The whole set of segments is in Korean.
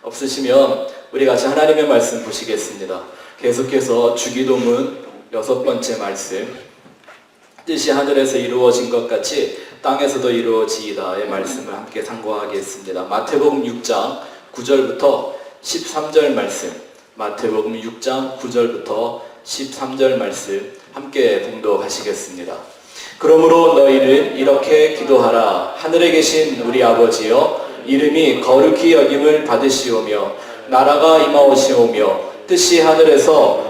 없으시면 우리 같이 하나님의 말씀 보시겠습니다. 계속해서 주기도문 6번째 말씀, 뜻이 하늘에서 이루어진 것 같이 땅에서도 이루어지이다의 말씀을 함께 상고하겠습니다. 마태복음 6장 9절부터 13절 말씀, 마태복음 6장 9절부터 13절 말씀 함께 봉독하시겠습니다. 그러므로 너희는 이렇게 기도하라. 하늘에 계신 우리 아버지여, 이름이 거룩히 여김을 받으시오며 나라가 임하오시오며 뜻이 하늘에서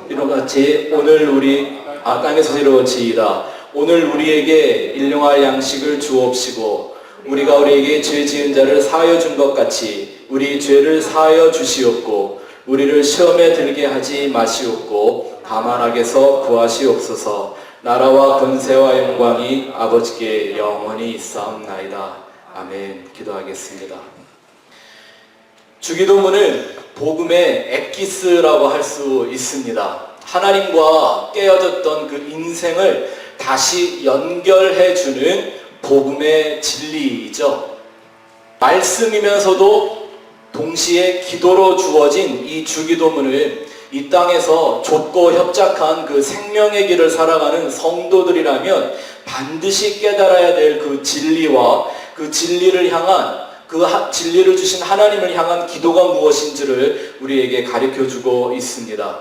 이런같이 오늘 우리 땅에서 이루어지이다. 오늘 우리에게 일용할 양식을 주옵시고 우리가 우리에게 죄 지은 자를 사하여 준 것 같이 우리 죄를 사하여 주시옵고 우리를 시험에 들게 하지 마시옵고 다만 악에서 구하시옵소서. 나라와 권세와 영광이 아버지께 영원히 있사옵나이다. 아멘. 기도하겠습니다. 주기도문은 복음의 엑기스라고 할 수 있습니다. 하나님과 깨어졌던 그 인생을 다시 연결해주는 복음의 진리이죠. 말씀이면서도 동시에 기도로 주어진 이 주기도문을 이 땅에서 좁고 협착한 그 생명의 길을 살아가는 성도들이라면 반드시 깨달아야 될 그 진리와 그 진리를 향한 진리를 주신 하나님을 향한 기도가 무엇인지를 우리에게 가르쳐주고 있습니다.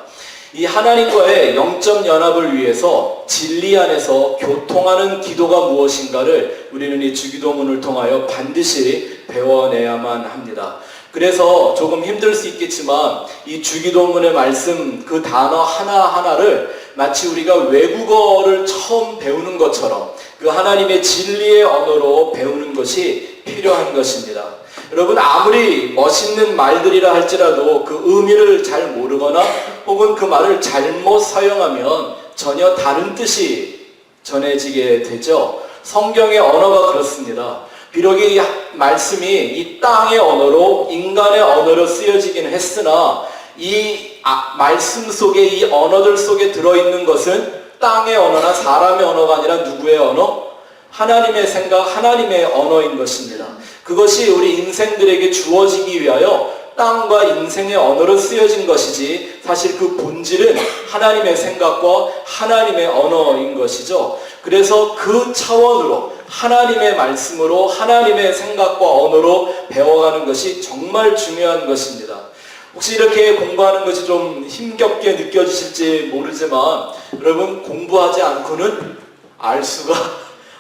이 하나님과의 영적 연합을 위해서 진리 안에서 교통하는 기도가 무엇인가를 우리는 이 주기도문을 통하여 반드시 배워내야만 합니다. 그래서 조금 힘들 수 있겠지만 이 주기도문의 말씀 그 단어 하나하나를 마치 우리가 외국어를 처음 배우는 것처럼 그 하나님의 진리의 언어로 배우는 것이 필요한 것입니다. 여러분, 아무리 멋있는 말들이라 할지라도 그 의미를 잘 모르거나 혹은 그 말을 잘못 사용하면 전혀 다른 뜻이 전해지게 되죠. 성경의 언어가 그렇습니다. 비록 이 말씀이 이 땅의 언어로 인간의 언어로 쓰여지긴 했으나 이 말씀 속에 이 언어들 속에 들어있는 것은 땅의 언어나 사람의 언어가 아니라 누구의 언어? 하나님의 생각, 하나님의 언어인 것입니다. 그것이 우리 인생들에게 주어지기 위하여 땅과 인생의 언어로 쓰여진 것이지 사실 그 본질은 하나님의 생각과 하나님의 언어인 것이죠. 그래서 그 차원으로 하나님의 말씀으로 하나님의 생각과 언어로 배워가는 것이 정말 중요한 것입니다. 혹시 이렇게 공부하는 것이 좀 힘겹게 느껴지실지 모르지만 여러분, 공부하지 않고는 알 수가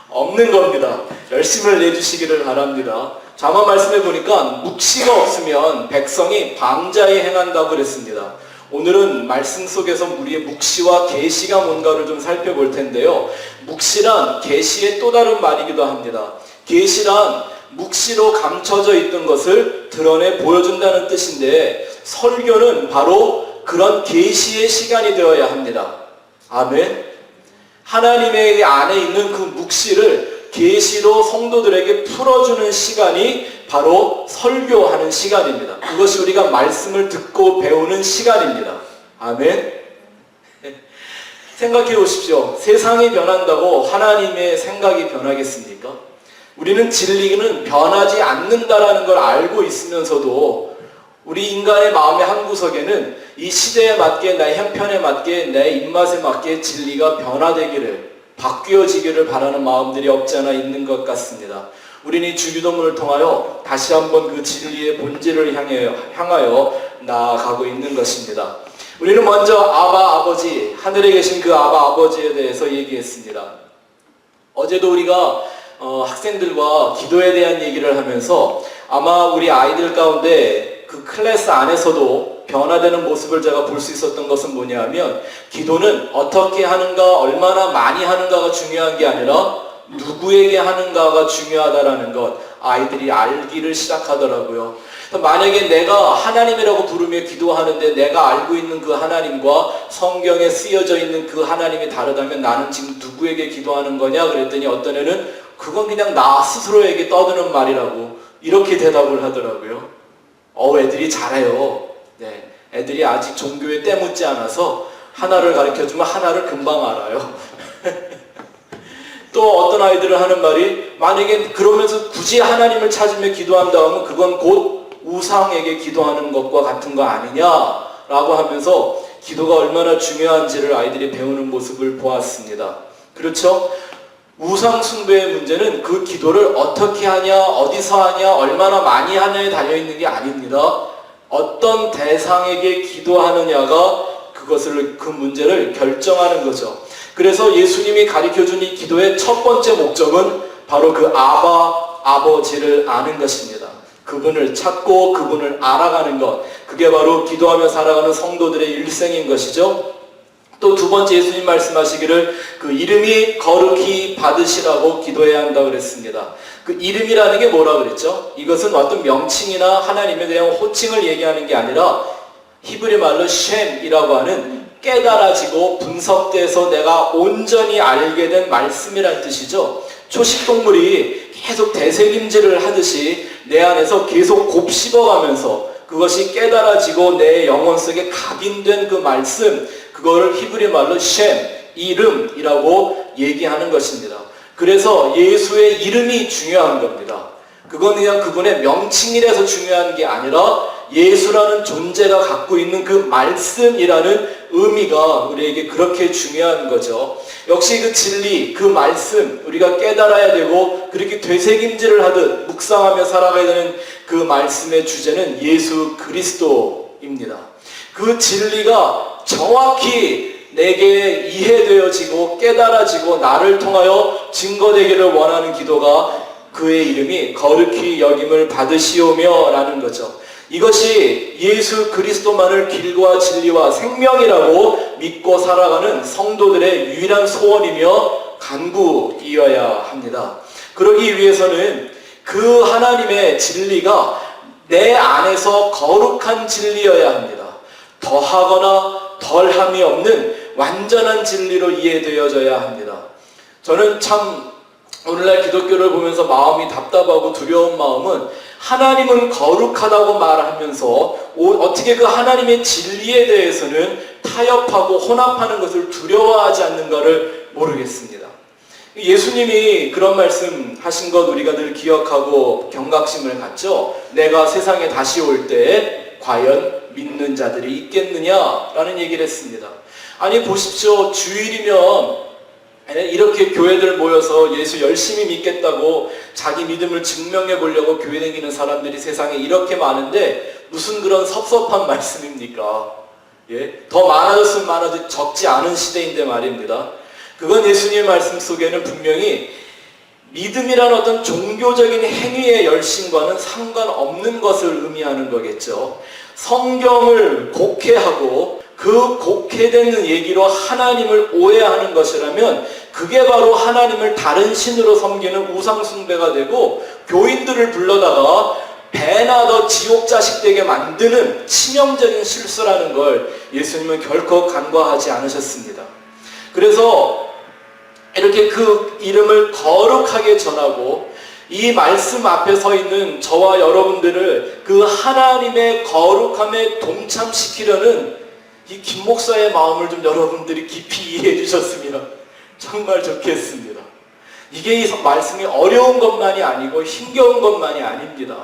없는 겁니다. 열심을 내주시기를 바랍니다. 자만 말씀해 보니까 묵시가 없으면 백성이 방자히 행한다고 그랬습니다. 오늘은 말씀 속에서 우리의 묵시와 계시가 뭔가를 좀 살펴볼 텐데요. 묵시란 계시의 또 다른 말이기도 합니다. 계시란 묵시로 감춰져 있던 것을 드러내 보여준다는 뜻인데 설교는 바로 그런 계시의 시간이 되어야 합니다. 아멘. 하나님의 안에 있는 그 묵시를 계시로 성도들에게 풀어주는 시간이 바로 설교하는 시간입니다. 그것이 우리가 말씀을 듣고 배우는 시간입니다. 아멘. 생각해 보십시오. 세상이 변한다고 하나님의 생각이 변하겠습니까? 우리는 진리는 변하지 않는다라는 걸 알고 있으면서도 우리 인간의 마음의 한 구석에는 이 시대에 맞게, 내 형편에 맞게, 내 입맛에 맞게 진리가 변화되기를, 바뀌어지기를 바라는 마음들이 없지 않아 있는 것 같습니다. 우리는 이 주기도문을 통하여 다시 한번 그 진리의 본질을 향하여 나아가고 있는 것입니다. 우리는 먼저 아바 아버지, 하늘에 계신 그 아바 아버지에 대해서 얘기했습니다. 어제도 우리가 학생들과 기도에 대한 얘기를 하면서 아마 우리 아이들 가운데 그 클래스 안에서도 변화되는 모습을 제가 볼 수 있었던 것은 뭐냐면 기도는 어떻게 하는가, 얼마나 많이 하는가가 중요한 게 아니라 누구에게 하는가가 중요하다라는 것 아이들이 알기를 시작하더라고요. 만약에 내가 하나님이라고 부르며 기도하는데 내가 알고 있는 그 하나님과 성경에 쓰여져 있는 그 하나님이 다르다면 나는 지금 누구에게 기도하는 거냐 그랬더니 어떤 애는 그건 그냥 나 스스로에게 떠드는 말이라고 이렇게 대답을 하더라고요. 애들이 잘해요. 네, 애들이 아직 종교에 때묻지 않아서 하나를 가르쳐주면 하나를 금방 알아요. 또 어떤 아이들은 하는 말이 만약에 그러면서 굳이 하나님을 찾으며 기도한다 하면 그건 곧 우상에게 기도하는 것과 같은 거 아니냐라고 하면서 기도가 얼마나 중요한지를 아이들이 배우는 모습을 보았습니다. 그렇죠? 우상 숭배의 문제는 그 기도를 어떻게 하냐, 어디서 하냐, 얼마나 많이 하냐에 달려있는 게 아닙니다. 어떤 대상에게 기도하느냐가 그 문제를 결정하는 거죠. 그래서 예수님이 가르쳐준 이 기도의 첫 번째 목적은 바로 그 아버지를 아는 것입니다. 그분을 찾고 그분을 알아가는 것, 그게 바로 기도하며 살아가는 성도들의 일생인 것이죠. 또 두 번째 예수님 말씀하시기를 그 이름이 거룩히 받으시라고 기도해야 한다고 그랬습니다. 그 이름이라는 게 뭐라 그랬죠? 이것은 어떤 명칭이나 하나님에 대한 호칭을 얘기하는 게 아니라 히브리 말로 쉔이라고 하는 깨달아지고 분석돼서 내가 온전히 알게 된 말씀이란 뜻이죠. 초식동물이 계속 되새김질을 하듯이 내 안에서 계속 곱씹어가면서 그것이 깨달아지고 내 영혼 속에 각인된 그 말씀, 그거를 히브리 말로 쉔, 이름이라고 얘기하는 것입니다. 그래서 예수의 이름이 중요한 겁니다. 그건 그냥 그분의 명칭이라서 중요한 게 아니라 예수라는 존재가 갖고 있는 그 말씀이라는 의미가 우리에게 그렇게 중요한 거죠. 역시 그 진리, 그 말씀 우리가 깨달아야 되고 그렇게 되새김질을 하듯 묵상하며 살아가야 되는 그 말씀의 주제는 예수 그리스도입니다. 그 진리가 정확히 내게 이해되어지고 깨달아지고 나를 통하여 증거되기를 원하는 기도가 그의 이름이 거룩히 여김을 받으시오며 라는 거죠. 이것이 예수 그리스도만을 길과 진리와 생명이라고 믿고 살아가는 성도들의 유일한 소원이며 간구이어야 합니다. 그러기 위해서는 그 하나님의 진리가 내 안에서 거룩한 진리여야 합니다. 더하거나 덜함이 없는 완전한 진리로 이해되어져야 합니다. 저는 참 오늘날 기독교를 보면서 마음이 답답하고 두려운 마음은 하나님은 거룩하다고 말하면서 어떻게 그 하나님의 진리에 대해서는 타협하고 혼합하는 것을 두려워하지 않는가를 모르겠습니다. 예수님이 그런 말씀 하신 것 우리가 늘 기억하고 경각심을 갖죠. 내가 세상에 다시 올 때 과연 믿는 자들이 있겠느냐라는 얘기를 했습니다. 아니 보십시오. 주일이면 이렇게 교회들 모여서 예수 열심히 믿겠다고 자기 믿음을 증명해 보려고 교회 다니는 사람들이 세상에 이렇게 많은데 무슨 그런 섭섭한 말씀입니까? 예? 더 많아졌으면 많아지 적지 않은 시대인데 말입니다. 그건 예수님의 말씀 속에는 분명히 믿음이라는 어떤 종교적인 행위의 열심과는 상관없는 것을 의미하는 거겠죠. 성경을 곡해하고 그 곡해되는 얘기로 하나님을 오해하는 것이라면 그게 바로 하나님을 다른 신으로 섬기는 우상숭배가 되고 교인들을 불러다가 배나 더 지옥 자식 되게 만드는 치명적인 실수라는 걸 예수님은 결코 간과하지 않으셨습니다. 그래서 이렇게 그 이름을 거룩하게 전하고 이 말씀 앞에 서 있는 저와 여러분들을 그 하나님의 거룩함에 동참시키려는 이 김 목사의 마음을 좀 여러분들이 깊이 이해해 주셨으면 정말 좋겠습니다. 이게 이 말씀이 어려운 것만이 아니고 힘겨운 것만이 아닙니다.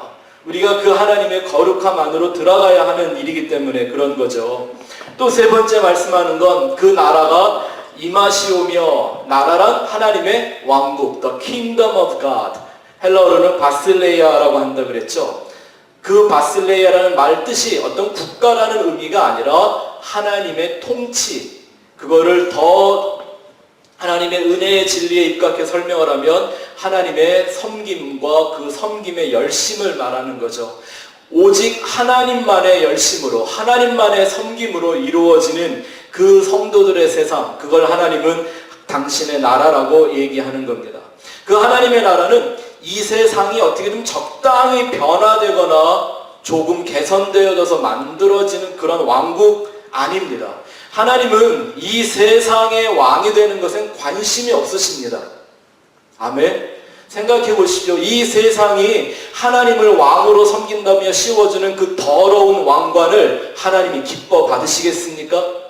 우리가 그 하나님의 거룩함 안으로 들어가야 하는 일이기 때문에 그런 거죠. 또 세 번째 말씀하는 건 그 나라가 임하시오며, 나라란 하나님의 왕국, the kingdom of God. 헬라어로는 바실레이아라고 한다 그랬죠. 그 바실레이아라는 말 뜻이 어떤 국가라는 의미가 아니라 하나님의 통치, 그거를 더 하나님의 은혜의 진리에 입각해 설명을 하면 하나님의 섬김과 그 섬김의 열심을 말하는 거죠. 오직 하나님만의 열심으로, 하나님만의 섬김으로 이루어지는 그 성도들의 세상, 그걸 하나님은 당신의 나라라고 얘기하는 겁니다. 그 하나님의 나라는 이 세상이 어떻게든 적당히 변화되거나 조금 개선되어져서 만들어지는 그런 왕국 아닙니다. 하나님은 이 세상의 왕이 되는 것엔 관심이 없으십니다. 아멘. 생각해 보십시오. 이 세상이 하나님을 왕으로 섬긴다며 씌워주는 그 더러운 왕관을 하나님이 기뻐 받으시겠습니까?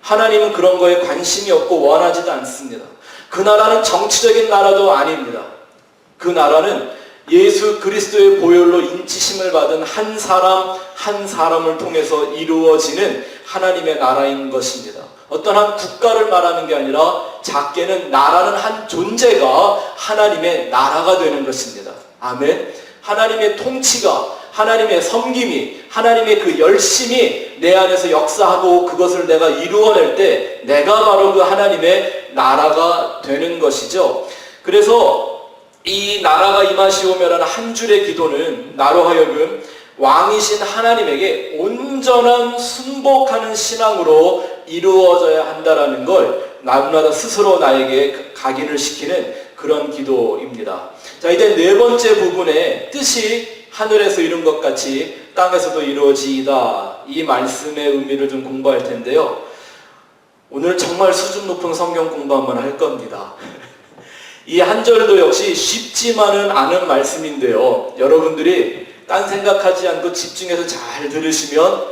하나님은 그런 거에 관심이 없고 원하지도 않습니다. 그 나라는 정치적인 나라도 아닙니다. 그 나라는 예수 그리스도의 보혈로 인치심을 받은 한 사람 한 사람을 통해서 이루어지는 하나님의 나라인 것입니다. 어떤 한 국가를 말하는 게 아니라 작게는 나라는 한 존재가 하나님의 나라가 되는 것입니다. 아멘. 하나님의 통치가, 하나님의 섬김이, 하나님의 그 열심이 내 안에서 역사하고 그것을 내가 이루어낼 때 내가 바로 그 하나님의 나라가 되는 것이죠. 그래서 이 나라가 임하시오며라는 한 줄의 기도는 나로 하여금 왕이신 하나님에게 온전한 순복하는 신앙으로 이루어져야 한다라는 걸 날마다 스스로 나에게 각인을 시키는 그런 기도입니다. 자, 이제 네 번째 부분의 뜻이 하늘에서 이룬 것 같이 땅에서도 이루어지이다. 이 말씀의 의미를 좀 공부할 텐데요. 오늘 정말 수준 높은 성경 공부 한번 할 겁니다. 이 한 절도 역시 쉽지만은 않은 말씀인데요. 여러분들이 딴 생각하지 않고 집중해서 잘 들으시면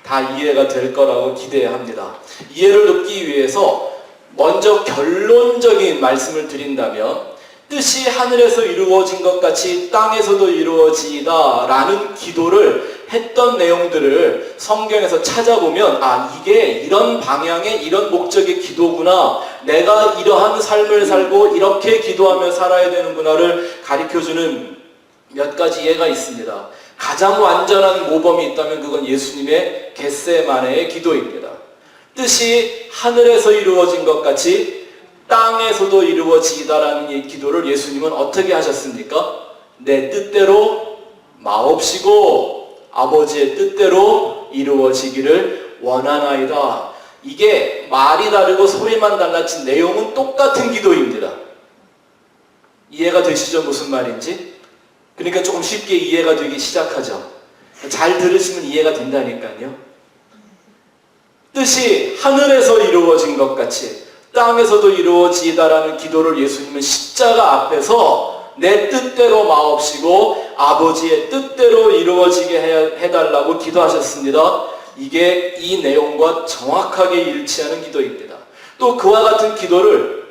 다 이해가 될 거라고 기대합니다. 이해를 돕기 위해서 먼저 결론적인 말씀을 드린다면 뜻이 하늘에서 이루어진 것 같이 땅에서도 이루어지이다 라는 기도를 했던 내용들을 성경에서 찾아보면 이게 이런 방향의 이런 목적의 기도구나, 내가 이러한 삶을 살고 이렇게 기도하며 살아야 되는구나를 가르쳐주는 몇 가지 예가 있습니다. 가장 완전한 모범이 있다면 그건 예수님의 겟세마네의 기도입니다. 뜻이 하늘에서 이루어진 것 같이 땅에서도 이루어지이다라는 이 기도를 예수님은 어떻게 하셨습니까? 내 뜻대로 마옵시고 아버지의 뜻대로 이루어지기를 원하나이다. 이게 말이 다르고 소리만 달라진 내용은 똑같은 기도입니다. 이해가 되시죠? 무슨 말인지? 그러니까 조금 쉽게 이해가 되기 시작하죠. 잘 들으시면 이해가 된다니까요. 뜻이 하늘에서 이루어진 것 같이 땅에서도 이루어지다라는 기도를 예수님은 십자가 앞에서 내 뜻대로 마옵시고 아버지의 뜻대로 이루어지게 해달라고 기도하셨습니다. 이게 이 내용과 정확하게 일치하는 기도입니다. 또 그와 같은 기도를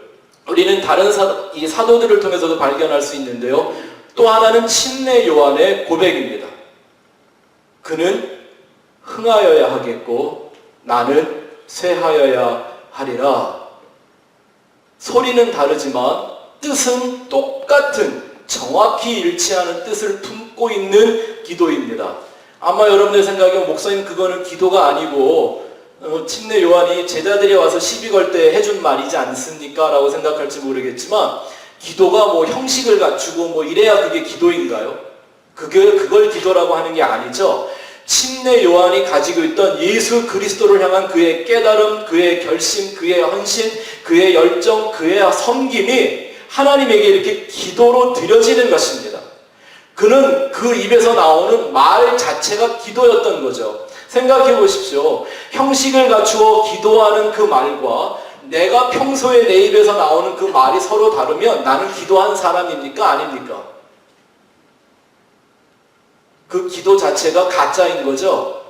우리는 다른 이 사도들을 통해서도 발견할 수 있는데요. 또 하나는 침례 요한의 고백입니다. 그는 흥하여야 하겠고 나는 쇠하여야 하리라. 소리는 다르지만 뜻은 똑같은 정확히 일치하는 뜻을 품고 있는 기도입니다. 아마 여러분들 생각에 목사님 그거는 기도가 아니고 침례 요한이 제자들이 와서 시비 걸 때 해준 말이지 않습니까? 라고 생각할지 모르겠지만 기도가 뭐 형식을 갖추고 뭐 이래야 그게 기도인가요? 그걸 기도라고 하는 게 아니죠. 침례 요한이 가지고 있던 예수 그리스도를 향한 그의 깨달음, 그의 결심, 그의 헌신, 그의 열정, 그의 섬김이 하나님에게 이렇게 기도로 드려지는 것입니다. 그는 그 입에서 나오는 말 자체가 기도였던 거죠. 생각해 보십시오. 형식을 갖추어 기도하는 그 말과 내가 평소에 내 입에서 나오는 그 말이 서로 다르면 나는 기도한 사람입니까? 아닙니까? 그 기도 자체가 가짜인 거죠.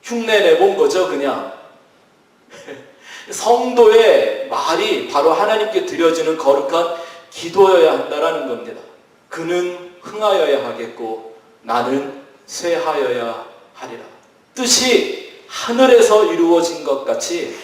흉내 내본 거죠, 그냥. 성도의 말이 바로 하나님께 드려지는 거룩한 기도여야 한다라는 겁니다. 그는 흥하여야 하겠고 나는 쇠하여야 하리라. 뜻이 하늘에서 이루어진 것 같이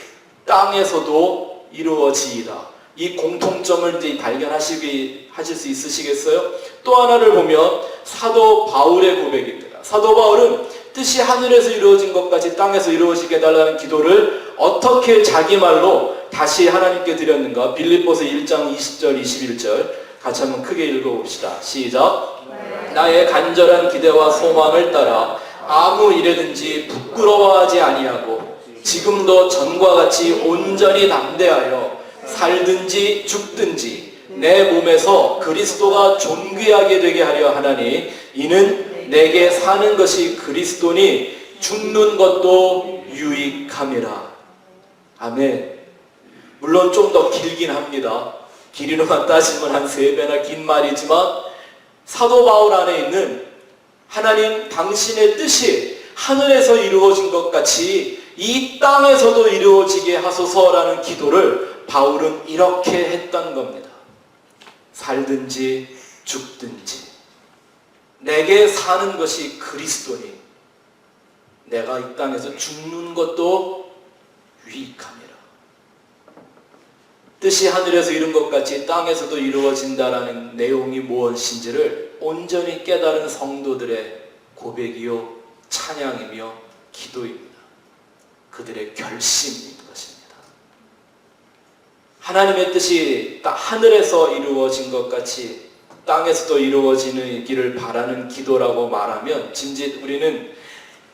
땅에서도 이루어지이다. 이 공통점을 이제 발견하실 수 있으시겠어요? 또 하나를 보면 사도 바울의 고백입니다. 사도 바울은 뜻이 하늘에서 이루어진 것까지 땅에서 이루어지게 해달라는 기도를 어떻게 자기 말로 다시 하나님께 드렸는가? 빌립보서 1장 20절 21절 같이 한번 크게 읽어봅시다. 시작. 나의 간절한 기대와 소망을 따라 아무 일에든지 부끄러워하지 아니하고 지금도 전과 같이 온전히 담대하여 살든지 죽든지 내 몸에서 그리스도가 존귀하게 되게 하려 하나니 이는 내게 사는 것이 그리스도니 죽는 것도 유익함이라. 아멘. 물론 좀 더 길긴 합니다. 길이로만 따지면 한 3배나 긴 말이지만 사도 바울 안에 있는 하나님 당신의 뜻이 하늘에서 이루어진 것 같이 이 땅에서도 이루어지게 하소서라는 기도를 바울은 이렇게 했던 겁니다. 살든지 죽든지 내게 사는 것이 그리스도니 내가 이 땅에서 죽는 것도 유익함이라. 뜻이 하늘에서 이룬 것 같이 땅에서도 이루어진다라는 내용이 무엇인지를 온전히 깨달은 성도들의 고백이요 찬양이며 기도입니다. 그들의 결심인 것입니다. 하나님의 뜻이 하늘에서 이루어진 것 같이 땅에서도 이루어지기를 바라는 기도라고 말하면 진짜 우리는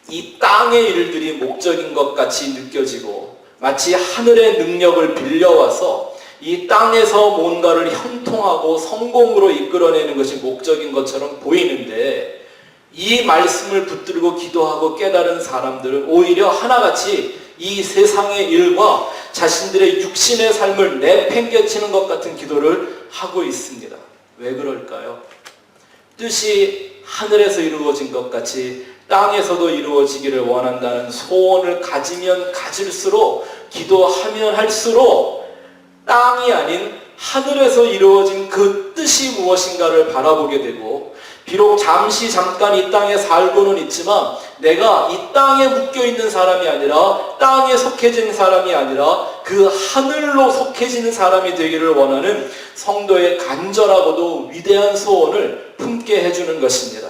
이 땅의 일들이 목적인 것 같이 느껴지고 마치 하늘의 능력을 빌려와서 이 땅에서 뭔가를 형통하고 성공으로 이끌어내는 것이 목적인 것처럼 보이는데 이 말씀을 붙들고 기도하고 깨달은 사람들은 오히려 하나같이 이 세상의 일과 자신들의 육신의 삶을 내팽개치는 것 같은 기도를 하고 있습니다. 왜 그럴까요? 뜻이 하늘에서 이루어진 것 같이 땅에서도 이루어지기를 원한다는 소원을 가지면 가질수록 기도하면 할수록 땅이 아닌 하늘에서 이루어진 그 뜻이 무엇인가를 바라보게 되고 비록 잠깐 이 땅에 살고는 있지만 내가 이 땅에 묶여있는 사람이 아니라 땅에 속해진 사람이 아니라 그 하늘로 속해지는 사람이 되기를 원하는 성도의 간절하고도 위대한 소원을 품게 해주는 것입니다.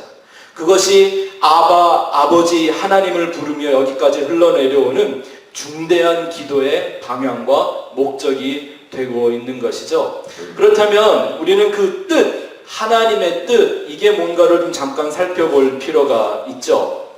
그것이 아버지 하나님을 부르며 여기까지 흘러내려오는 중대한 기도의 방향과 목적이 되고 있는 것이죠. 그렇다면 우리는 그 뜻, 하나님의 뜻, 이게 뭔가를 좀 잠깐 살펴볼 필요가 있죠.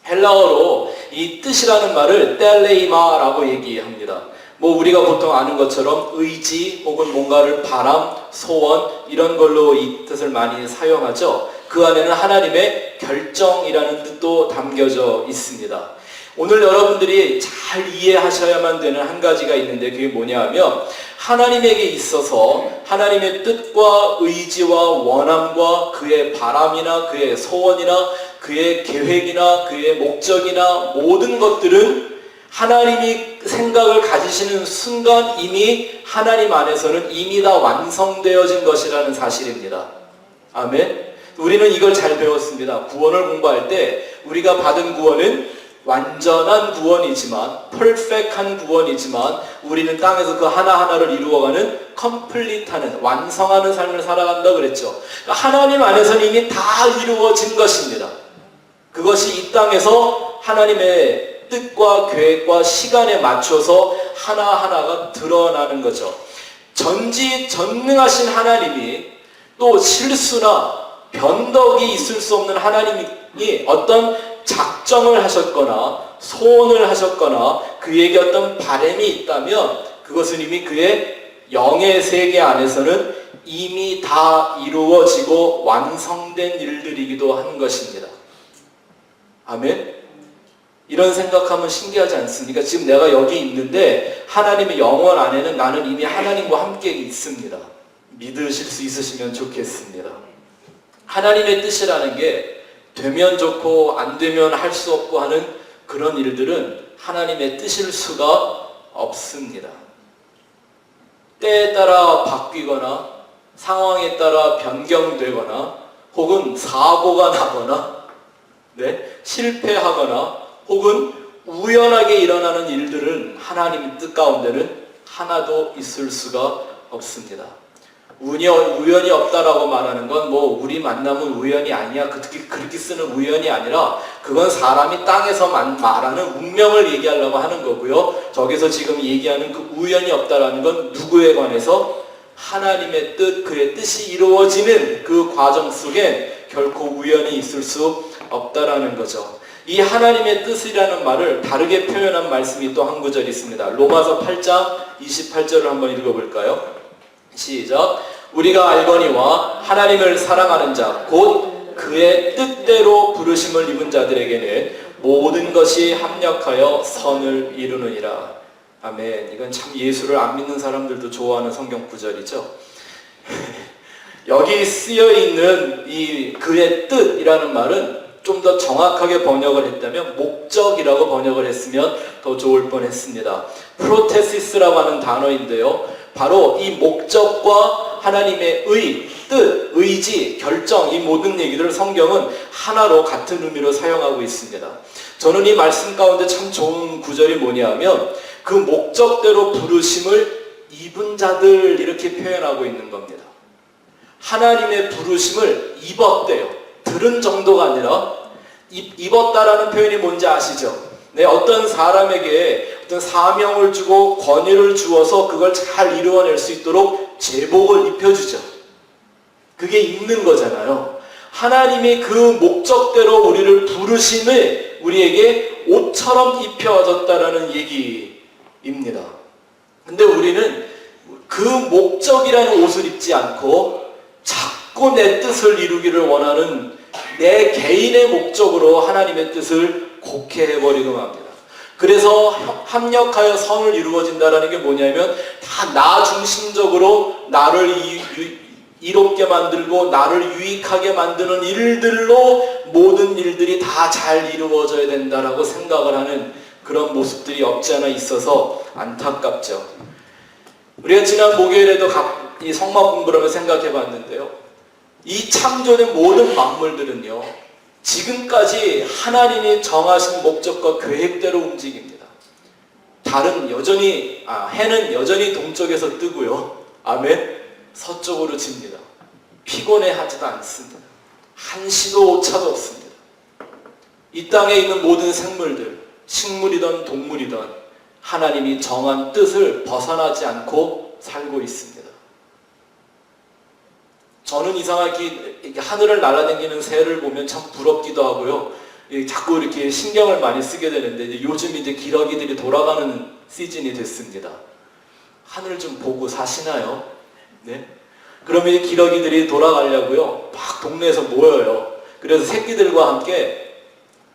헬라어로 이 뜻이라는 말을 텔레이마라고 얘기합니다. 우리가 보통 아는 것처럼 의지 혹은 뭔가를 바람, 소원 이런 걸로 이 뜻을 많이 사용하죠. 그 안에는 하나님의 결정이라는 뜻도 담겨져 있습니다. 오늘 여러분들이 잘 이해하셔야만 되는 한 가지가 있는데 그게 뭐냐 하면 하나님에게 있어서 하나님의 뜻과 의지와 원함과 그의 바람이나 그의 소원이나 그의 계획이나 그의 목적이나 모든 것들은 하나님이 생각을 가지시는 순간 이미 하나님 안에서는 이미 다 완성되어진 것이라는 사실입니다. 아멘. 우리는 이걸 잘 배웠습니다. 구원을 공부할 때 우리가 받은 구원은 완전한 구원이지만 퍼펙트한 구원이지만 우리는 땅에서 그 하나하나를 이루어가는 컴플리트하는 완성하는 삶을 살아간다 그랬죠. 하나님 안에서는 이미 다 이루어진 것입니다. 그것이 이 땅에서 하나님의 뜻과 계획과 시간에 맞춰서 하나하나가 드러나는 거죠. 전지전능하신 하나님이 또 실수나 변덕이 있을 수 없는 하나님이 어떤 작정을 하셨거나 소원을 하셨거나 그에게 어떤 바람이 있다면 그것은 이미 그의 영의 세계 안에서는 이미 다 이루어지고 완성된 일들이기도 하는 것입니다. 아멘. 이런 생각하면 신기하지 않습니까? 지금 내가 여기 있는데 하나님의 영원 안에는 나는 이미 하나님과 함께 있습니다. 믿으실 수 있으시면 좋겠습니다. 하나님의 뜻이라는 게 되면 좋고 안 되면 할 수 없고 하는 그런 일들은 하나님의 뜻일 수가 없습니다. 때에 따라 바뀌거나 상황에 따라 변경되거나 혹은 사고가 나거나 실패하거나 혹은 우연하게 일어나는 일들은 하나님의 뜻 가운데는 하나도 있을 수가 없습니다. 우연이 없다라고 말하는 건 우리 만남은 우연이 아니야 그렇게 쓰는 우연이 아니라 그건 사람이 땅에서 말하는 운명을 얘기하려고 하는 거고요. 저기서 지금 얘기하는 그 우연이 없다라는 건 누구에 관해서 하나님의 뜻, 그의 뜻이 이루어지는 그 과정 속에 결코 우연이 있을 수 없다라는 거죠. 이 하나님의 뜻이라는 말을 다르게 표현한 말씀이 또 한 구절 있습니다. 로마서 8장 28절을 한번 읽어볼까요? 시작. 우리가 알거니와 하나님을 사랑하는 자 곧 그의 뜻대로 부르심을 입은 자들에게는 모든 것이 합력하여 선을 이루느니라. 아멘. 이건 참 예수를 안 믿는 사람들도 좋아하는 성경 구절이죠. 여기 쓰여있는 이 그의 뜻이라는 말은 좀 더 정확하게 번역을 했다면 목적이라고 번역을 했으면 더 좋을 뻔했습니다. 프로테시스라고 하는 단어인데요. 바로 이 목적과 하나님의 뜻, 의지, 결정, 이 모든 얘기들을 성경은 하나로 같은 의미로 사용하고 있습니다. 저는 이 말씀 가운데 참 좋은 구절이 뭐냐면 그 목적대로 부르심을 입은 자들 이렇게 표현하고 있는 겁니다. 하나님의 부르심을 입었대요. 들은 정도가 아니라 입었다라는 표현이 뭔지 아시죠? 네, 어떤 사람에게 어떤 사명을 주고 권위를 주어서 그걸 잘 이루어낼 수 있도록 제복을 입혀주죠. 그게 입는 거잖아요. 하나님이 그 목적대로 우리를 부르심을 우리에게 옷처럼 입혀졌다라는 얘기입니다. 근데 우리는 그 목적이라는 옷을 입지 않고 자꾸 내 뜻을 이루기를 원하는 내 개인의 목적으로 하나님의 뜻을 곡해해버리고 맙니다. 그래서 합력하여 선을 이루어진다는 게 뭐냐면 다 나 중심적으로 나를 이롭게 만들고 나를 유익하게 만드는 일들로 모든 일들이 다 잘 이루어져야 된다라고 생각을 하는 그런 모습들이 없지 않아 있어서 안타깝죠. 우리가 지난 목요일에도 이 성막 공부를 하며 생각해 봤는데요. 이 창조된 모든 만물들은요, 지금까지 하나님이 정하신 목적과 계획대로 움직입니다. 해는 여전히 동쪽에서 뜨고요. 아멘. 서쪽으로 집니다. 피곤해하지도 않습니다. 한시도 오차도 없습니다. 이 땅에 있는 모든 생물들, 식물이든 동물이든 하나님이 정한 뜻을 벗어나지 않고 살고 있습니다. 저는 이상하게 하늘을 날아다니는 새를 보면 참 부럽기도 하고요. 자꾸 이렇게 신경을 많이 쓰게 되는데 요즘 이제 기러기들이 돌아가는 시즌이 됐습니다. 하늘 좀 보고 사시나요? 네? 그러면 이 기러기들이 돌아가려고요. 막 동네에서 모여요. 그래서 새끼들과 함께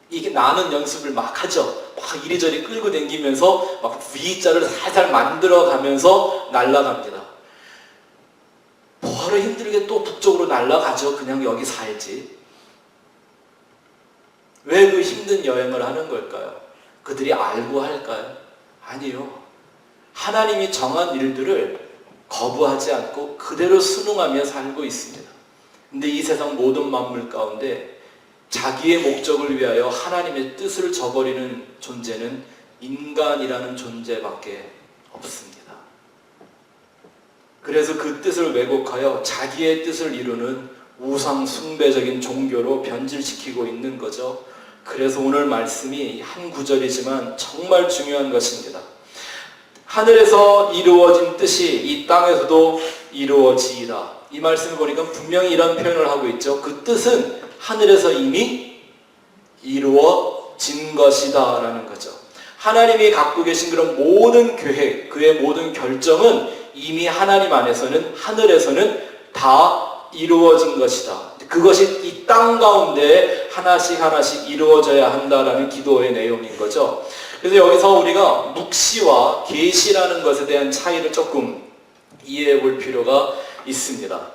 이게 나는 연습을 막 하죠. 막 이리저리 끌고 다니면서 막 V자를 살살 만들어 가면서 날아갑니다. 뭐하러 힘들게 또 북쪽으로 날아가죠. 그냥 여기 살지. 왜 그 힘든 여행을 하는 걸까요? 그들이 알고 할까요? 아니요. 하나님이 정한 일들을 거부하지 않고 그대로 순응하며 살고 있습니다. 근데 이 세상 모든 만물 가운데 자기의 목적을 위하여 하나님의 뜻을 저버리는 존재는 인간이라는 존재밖에 없습니다. 그래서 그 뜻을 왜곡하여 자기의 뜻을 이루는 우상 숭배적인 종교로 변질시키고 있는 거죠. 그래서 오늘 말씀이 한 구절이지만 정말 중요한 것입니다. 하늘에서 이루어진 뜻이 이 땅에서도 이루어지이다. 이 말씀을 보니까 분명히 이런 표현을 하고 있죠. 그 뜻은 하늘에서 이미 이루어진 것이다 라는 거죠. 하나님이 갖고 계신 그런 모든 계획, 그의 모든 결정은 이미 하나님 안에서는, 하늘에서는 다 이루어진 것이다. 그것이 이 땅 가운데 하나씩 하나씩 이루어져야 한다라는 기도의 내용인 거죠. 그래서 여기서 우리가 묵시와 계시라는 것에 대한 차이를 조금 이해해 볼 필요가 있습니다.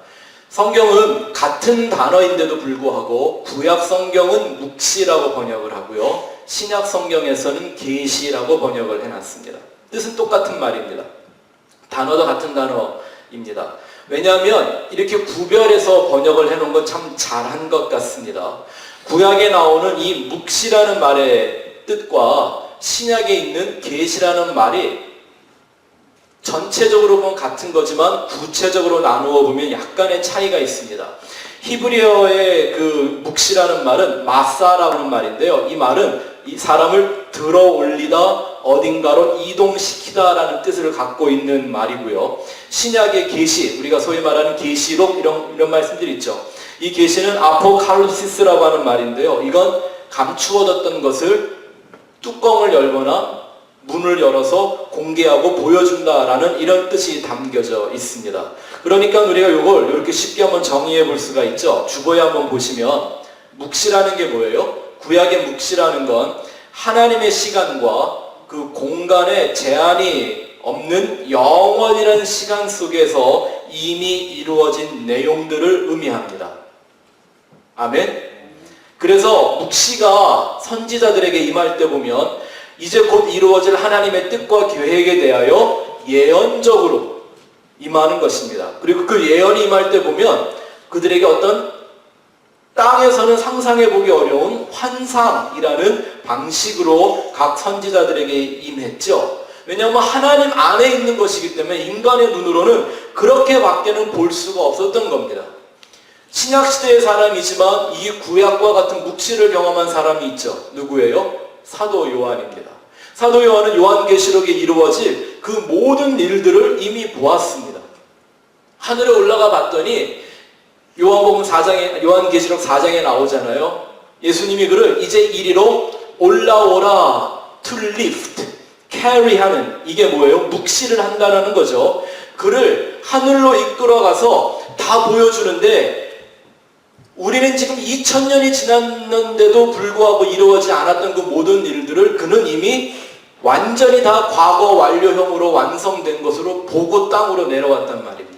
성경은 같은 단어인데도 불구하고 구약 성경은 묵시라고 번역을 하고요. 신약 성경에서는 계시라고 번역을 해놨습니다. 뜻은 똑같은 말입니다. 단어도 같은 단어입니다. 왜냐하면 이렇게 구별해서 번역을 해놓은 건 참 잘한 것 같습니다. 구약에 나오는 이 묵시라는 말의 뜻과 신약에 있는 계시라는 말이 전체적으로 보면 같은 거지만 구체적으로 나누어 보면 약간의 차이가 있습니다. 히브리어의 그 묵시라는 말은 마사라는 말인데요. 이 말은 이 사람을 들어 올리다, 어딘가로 이동시키다 라는 뜻을 갖고 있는 말이고요. 신약의 계시, 우리가 소위 말하는 계시록 이런 말씀들이 있죠. 이 계시는 아포칼립시스라고 하는 말인데요. 이건 감추어졌던 것을 뚜껑을 열거나 문을 열어서 공개하고 보여준다라는 이런 뜻이 담겨져 있습니다. 그러니까 우리가 이걸 이렇게 쉽게 한번 정의해 볼 수가 있죠. 주보에 한번 보시면 묵시라는 게 뭐예요? 구약의 묵시라는 건 하나님의 시간과 그 공간에 제한이 없는 영원이라는 시간 속에서 이미 이루어진 내용들을 의미합니다. 아멘? 그래서 묵시가 선지자들에게 임할 때 보면 이제 곧 이루어질 하나님의 뜻과 계획에 대하여 예언적으로 임하는 것입니다. 그리고 그 예언이 임할 때 보면 그들에게 어떤 땅에서는 상상해보기 어려운 환상이라는 방식으로 각 선지자들에게 임했죠. 왜냐하면 하나님 안에 있는 것이기 때문에 인간의 눈으로는 그렇게밖에는 볼 수가 없었던 겁니다. 신약시대의 사람이지만 이 구약과 같은 묵시를 경험한 사람이 있죠. 누구예요? 사도 요한입니다. 사도 요한은 요한계시록에 이루어질 그 모든 일들을 이미 보았습니다. 하늘에 올라가 봤더니 요한계시록 4장에 나오잖아요. 예수님이 그를 이제 이리로 올라오라, to lift, carry하는, 이게 뭐예요? 묵시를 한다는 거죠. 그를 하늘로 이끌어가서 다 보여주는데 우리는 지금 2000년이 지났는데도 불구하고 이루어지지 않았던 그 모든 일들을 그는 이미 완전히 다 과거 완료형으로 완성된 것으로 보고 땅으로 내려왔단 말입니다.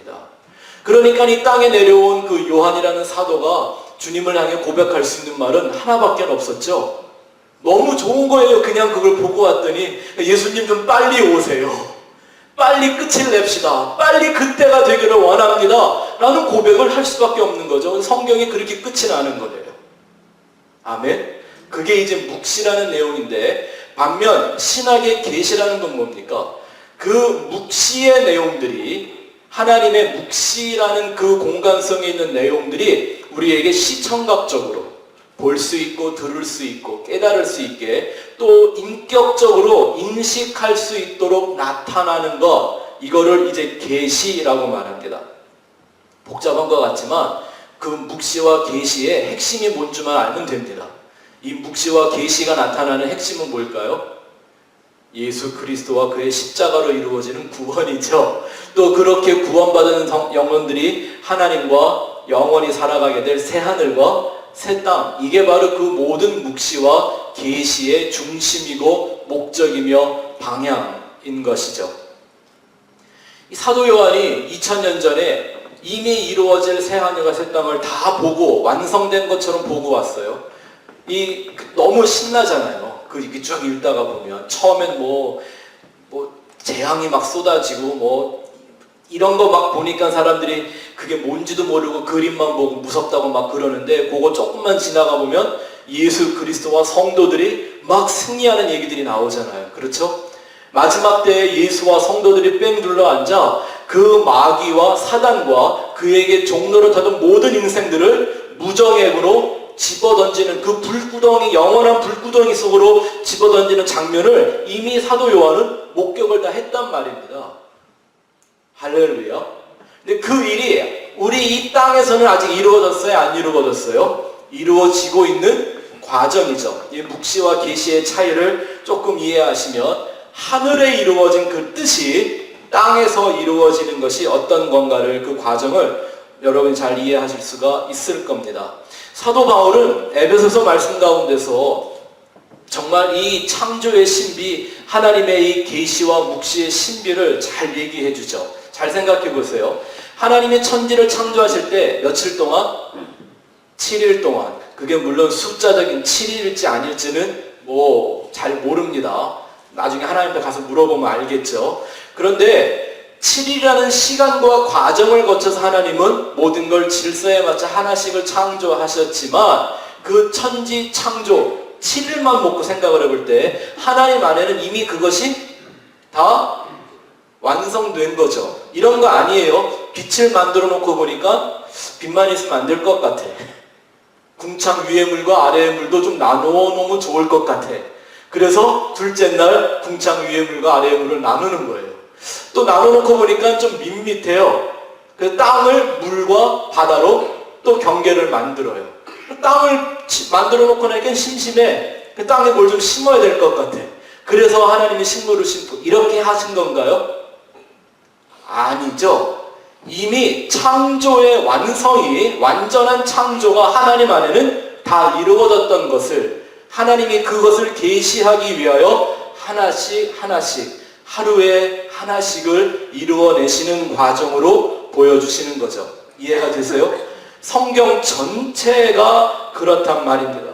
그러니까 이 땅에 내려온 그 요한이라는 사도가 주님을 향해 고백할 수 있는 말은 하나밖에 없었죠. 너무 좋은 거예요. 그냥 그걸 보고 왔더니 예수님 좀 빨리 오세요. 빨리 끝을 냅시다. 빨리 그때가 되기를 원합니다. 라는 고백을 할 수밖에 없는 거죠. 성경이 그렇게 끝이 나는 거예요. 아멘. 그게 이제 묵시라는 내용인데, 반면 신학의 계시라는 건 뭡니까? 그 묵시의 내용들이, 하나님의 묵시라는 그 공간성에 있는 내용들이 우리에게 시청각적으로 볼 수 있고 들을 수 있고 깨달을 수 있게, 또 인격적으로 인식할 수 있도록 나타나는 것, 이거를 이제 계시라고 말합니다. 복잡한 것 같지만 그 묵시와 계시의 핵심이 뭔 줄만 알면 됩니다. 이 묵시와 계시가 나타나는 핵심은 뭘까요? 예수 그리스도와 그의 십자가로 이루어지는 구원이죠. 또 그렇게 구원받은 영혼들이 하나님과 영원히 살아가게 될 새하늘과 새 땅, 이게 바로 그 모든 묵시와 계시의 중심이고 목적이며 방향인 것이죠. 이 사도 요한이 2000년 전에 이미 이루어질 새하늘과 새 땅을 다 보고 완성된 것처럼 보고 왔어요. 너무 신나잖아요. 이렇게 쭉 읽다가 보면 처음엔 뭐 재앙이 막 쏟아지고 이런 거 막 보니까 사람들이 그게 뭔지도 모르고 그림만 보고 무섭다고 막 그러는데, 그거 조금만 지나가 보면 예수 그리스도와 성도들이 막 승리하는 얘기들이 나오잖아요. 그렇죠? 마지막 때에 예수와 성도들이 뺑 둘러 앉아 그 마귀와 사단과 그에게 종노릇하던 모든 인생들을 무정액으로 집어던지는 그 불구덩이, 영원한 불구덩이 속으로 집어던지는 장면을 이미 사도 요한은 목격을 다 했단 말입니다. 할렐루야. 근데 그 일이 우리 이 땅에서는 아직 이루어졌어요? 안 이루어졌어요? 이루어지고 있는 과정이죠. 이 묵시와 계시의 차이를 조금 이해하시면 하늘에 이루어진 그 뜻이 땅에서 이루어지는 것이 어떤 건가를, 그 과정을 여러분이 잘 이해하실 수가 있을 겁니다. 사도 바울은 에베소서 말씀 가운데서 정말 이 창조의 신비, 하나님의 이 계시와 묵시의 신비를 잘 얘기해 주죠. 잘 생각해 보세요. 하나님이 천지를 창조하실 때 며칠 동안? 7일 동안. 그게 물론 숫자적인 7일일지 아닐지는 잘 모릅니다. 나중에 하나님께 가서 물어보면 알겠죠. 그런데 7일이라는 시간과 과정을 거쳐서 하나님은 모든 걸 질서에 맞춰 하나씩을 창조하셨지만, 그 천지 창조 7일만 먹고 생각을 해볼 때 하나님 안에는 이미 그것이 다 완성된 거죠. 이런 거 아니에요. 빛을 만들어 놓고 보니까 빛만 있으면 안 될 것 같아. 궁창 위의 물과 아래의 물도 좀 나누어 놓으면 좋을 것 같아. 그래서 둘째 날 궁창 위의 물과 아래의 물을 나누는 거예요. 또 나눠놓고 보니까 좀 밋밋해요. 그 땅을 물과 바다로 또 경계를 만들어요. 땅을 만들어 놓고 나니까 심심해. 그 땅에 뭘 좀 심어야 될 것 같아. 그래서 하나님이 식물을 심고 이렇게 하신 건가요? 아니죠. 이미 창조의 완성이, 완전한 창조가 하나님 안에는 다 이루어졌던 것을, 하나님이 그것을 계시하기 위하여 하나씩 하루에 하나씩을 이루어내시는 과정으로 보여주시는 거죠. 이해가 되세요? 성경 전체가 그렇단 말입니다.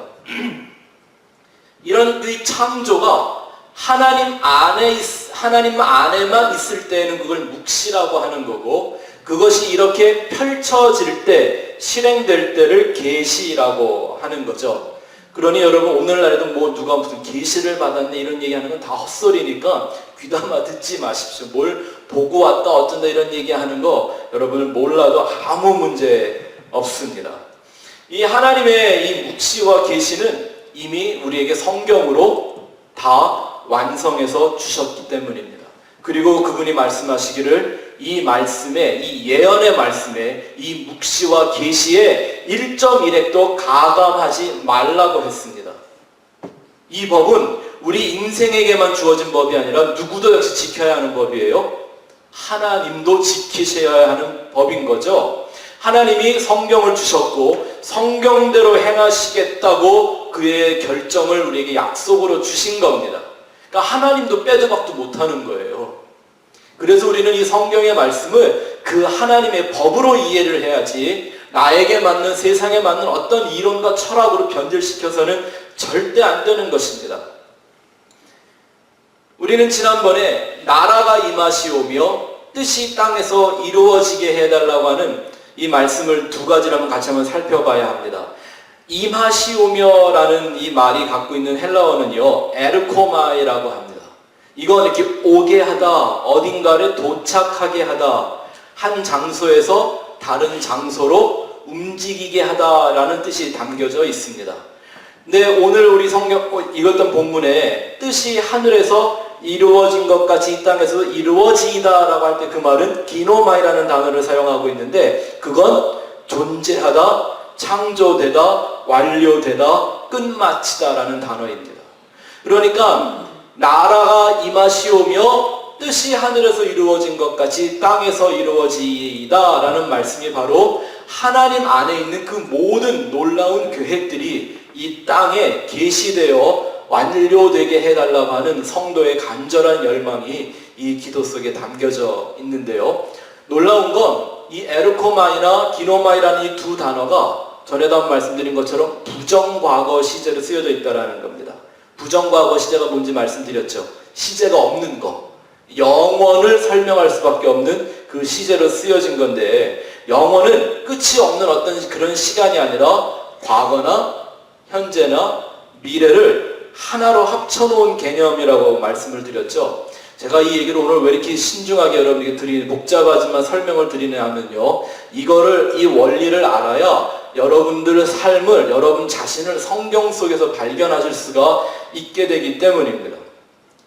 이런 이 창조가 하나님 안에만 있을 때에는 그걸 묵시라고 하는 거고, 그것이 이렇게 펼쳐질 때, 실행될 때를 계시라고 하는 거죠. 그러니 여러분, 오늘날에도 뭐 누가 무슨 계시를 받았네 이런 얘기하는 건 다 헛소리니까 귀담아 듣지 마십시오. 뭘 보고 왔다 어쩐다 이런 얘기하는 거 여러분 몰라도 아무 문제 없습니다. 이 하나님의 이 묵시와 계시는 이미 우리에게 성경으로 다 완성해서 주셨기 때문입니다. 그리고 그분이 말씀하시기를 이 말씀에, 이 예언의 말씀에, 이 묵시와 계시에 1.1획도 가감하지 말라고 했습니다. 이 법은 우리 인생에게만 주어진 법이 아니라 누구도 역시 지켜야 하는 법이에요. 하나님도 지키셔야 하는 법인 거죠. 하나님이 성경을 주셨고 성경대로 행하시겠다고 그의 결정을 우리에게 약속으로 주신 겁니다. 그러니까 하나님도 빼도 박도 못하는 거예요. 그래서 우리는 이 성경의 말씀을 그 하나님의 법으로 이해를 해야지 나에게 맞는, 세상에 맞는 어떤 이론과 철학으로 변질시켜서는 절대 안 되는 것입니다. 우리는 지난번에 나라가 임하시오며 뜻이 땅에서 이루어지게 해달라고 하는 이 말씀을 두 가지를 같이 한번 살펴봐야 합니다. 임하시오며라는 이 말이 갖고 있는 헬라어는요, 에르코마이라고 합니다. 이건 이렇게 오게 하다, 어딘가를 도착하게 하다, 한 장소에서 다른 장소로 움직이게 하다라는 뜻이 담겨져 있습니다. 근데 오늘 우리 성경 읽었던 본문에 뜻이 하늘에서 이루어진 것 같이 이 땅에서 이루어지다라고 할 때 그 말은 기노마이라는 단어를 사용하고 있는데 그건 존재하다, 창조되다, 완료되다, 끝마치다라는 단어입니다. 그러니까 나라가 임하시오며 뜻이 하늘에서 이루어진 것 같이 땅에서 이루어지다 라는 말씀이 바로 하나님 안에 있는 그 모든 놀라운 계획들이 이 땅에 계시되어 완료되게 해달라고 하는 성도의 간절한 열망이 이 기도 속에 담겨져 있는데요. 놀라운 건 이 에르코마이나 기노마이라는 이 두 단어가 전에도 말씀드린 것처럼 부정과거 시제로 쓰여져 있다는 겁니다. 부정과거 시제가 뭔지 말씀드렸죠. 시제가 없는 거, 영원을 설명할 수밖에 없는 그 시제로 쓰여진 건데, 영원은 끝이 없는 어떤 그런 시간이 아니라 과거나 현재나 미래를 하나로 합쳐놓은 개념이라고 말씀을 드렸죠. 제가 이 얘기를 오늘 왜 이렇게 신중하게 여러분에게 복잡하지만 설명을 드리냐 하면요, 이거를, 이 원리를 알아야 여러분들의 삶을, 여러분 자신을 성경 속에서 발견하실 수가 있게 되기 때문입니다.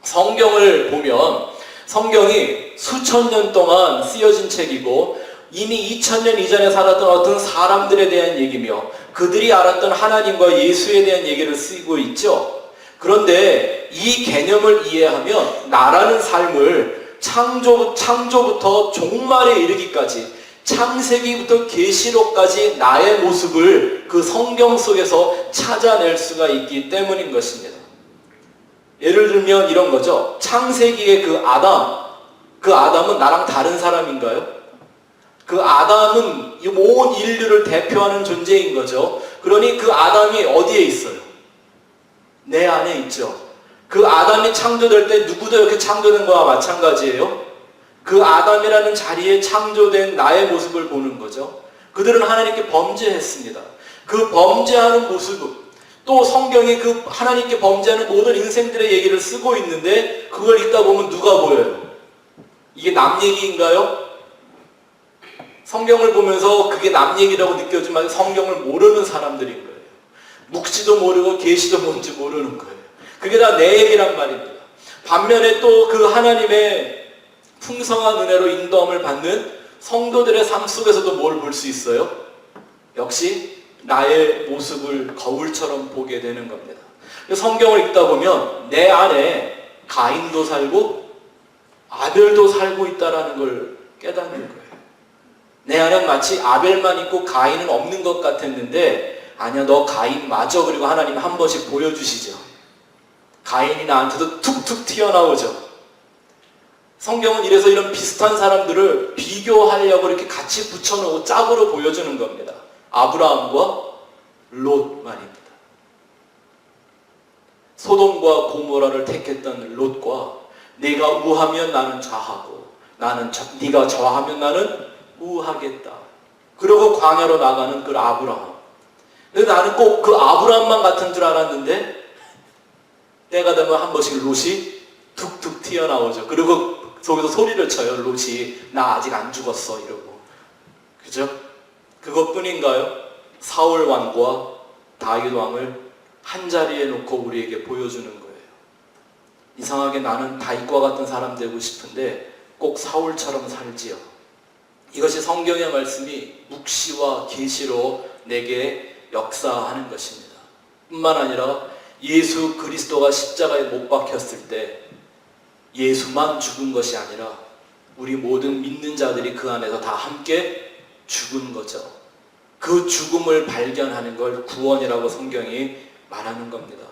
성경을 보면 성경이 수천 년 동안 쓰여진 책이고 이미 2000년 이전에 살았던 어떤 사람들에 대한 얘기며 그들이 알았던 하나님과 예수에 대한 얘기를 쓰고 있죠. 그런데 이 개념을 이해하면 나라는 삶을 창조부터 종말에 이르기까지, 창세기부터 계시록까지 나의 모습을 그 성경 속에서 찾아낼 수가 있기 때문인 것입니다. 예를 들면 이런 거죠. 창세기의 그 아담은 나랑 다른 사람인가요? 그 아담은 이 온 인류를 대표하는 존재인 거죠. 그러니 그 아담이 어디에 있어요? 내 안에 있죠. 그 아담이 창조될 때 누구도 이렇게 창조된 거와 마찬가지예요. 그 아담이라는 자리에 창조된 나의 모습을 보는 거죠. 그들은 하나님께 범죄했습니다. 그 범죄하는 모습은 또 성경이 그 하나님께 범죄하는 모든 인생들의 얘기를 쓰고 있는데 그걸 읽다 보면 누가 보여요? 이게 남 얘기인가요? 성경을 보면서 그게 남 얘기라고 느껴지만 성경을 모르는 사람들인 거예요. 묵시도 모르고 계시도 뭔지 모르는 거예요. 그게 다 내 얘기란 말입니다. 반면에 또 그 하나님의 풍성한 은혜로 인도함을 받는 성도들의 삶 속에서도 뭘 볼 수 있어요? 역시 나의 모습을 거울처럼 보게 되는 겁니다. 성경을 읽다 보면 내 안에 가인도 살고 아벨도 살고 있다는 걸 깨닫는 거예요. 내 안에 마치 아벨만 있고 가인은 없는 것 같았는데 아니야, 너 가인 맞아. 그리고 하나님 한 번씩 보여주시죠. 가인이 나한테도 툭툭 튀어나오죠. 성경은 이래서 이런 비슷한 사람들을 비교하려고 이렇게 같이 붙여놓고 짝으로 보여주는 겁니다. 아브라함과 롯 말입니다. 소돔과 고모라를 택했던 롯과 네가 우하면 나는 좌하고 네가 좌하면 나는 우하겠다. 그러고 광야로 나가는 그 아브라함. 근데 나는 꼭 그 아브라함만 같은 줄 알았는데 때가 되면 한 번씩 롯이 툭툭 튀어나오죠. 그리고 속에서 소리를 쳐요. 롯이 나 아직 안 죽었어 이러고. 그죠? 그것뿐인가요? 사울 왕과 다윗 왕을 한 자리에 놓고 우리에게 보여주는 거예요. 이상하게 나는 다윗과 같은 사람 되고 싶은데 꼭 사울처럼 살지요. 이것이 성경의 말씀이 묵시와 계시로 내게 역사하는 것입니다. 뿐만 아니라 예수 그리스도가 십자가에 못 박혔을 때 예수만 죽은 것이 아니라 우리 모든 믿는 자들이 그 안에서 다 함께 죽은 거죠. 그 죽음을 발견하는 걸 구원이라고 성경이 말하는 겁니다.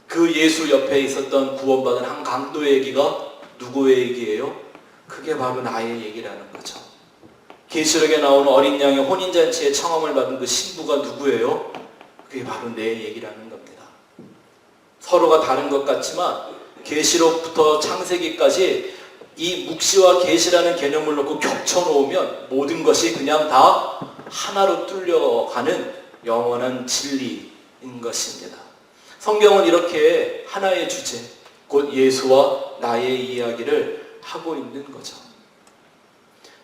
그 예수 옆에 있었던 구원받은 한 강도의 얘기가 누구의 얘기예요? 그게 바로 나의 얘기라는 거죠. 계시록에 나오는 어린 양의 혼인잔치에 청함을 받은 그 신부가 누구예요? 그게 바로 내 얘기라는 겁니다. 서로가 다른 것 같지만 계시록부터 창세기까지 이 묵시와 계시라는 개념을 놓고 겹쳐놓으면 모든 것이 그냥 다 하나로 뚫려가는 영원한 진리인 것입니다. 성경은 이렇게 하나의 주제, 곧 예수와 나의 이야기를 하고 있는 거죠.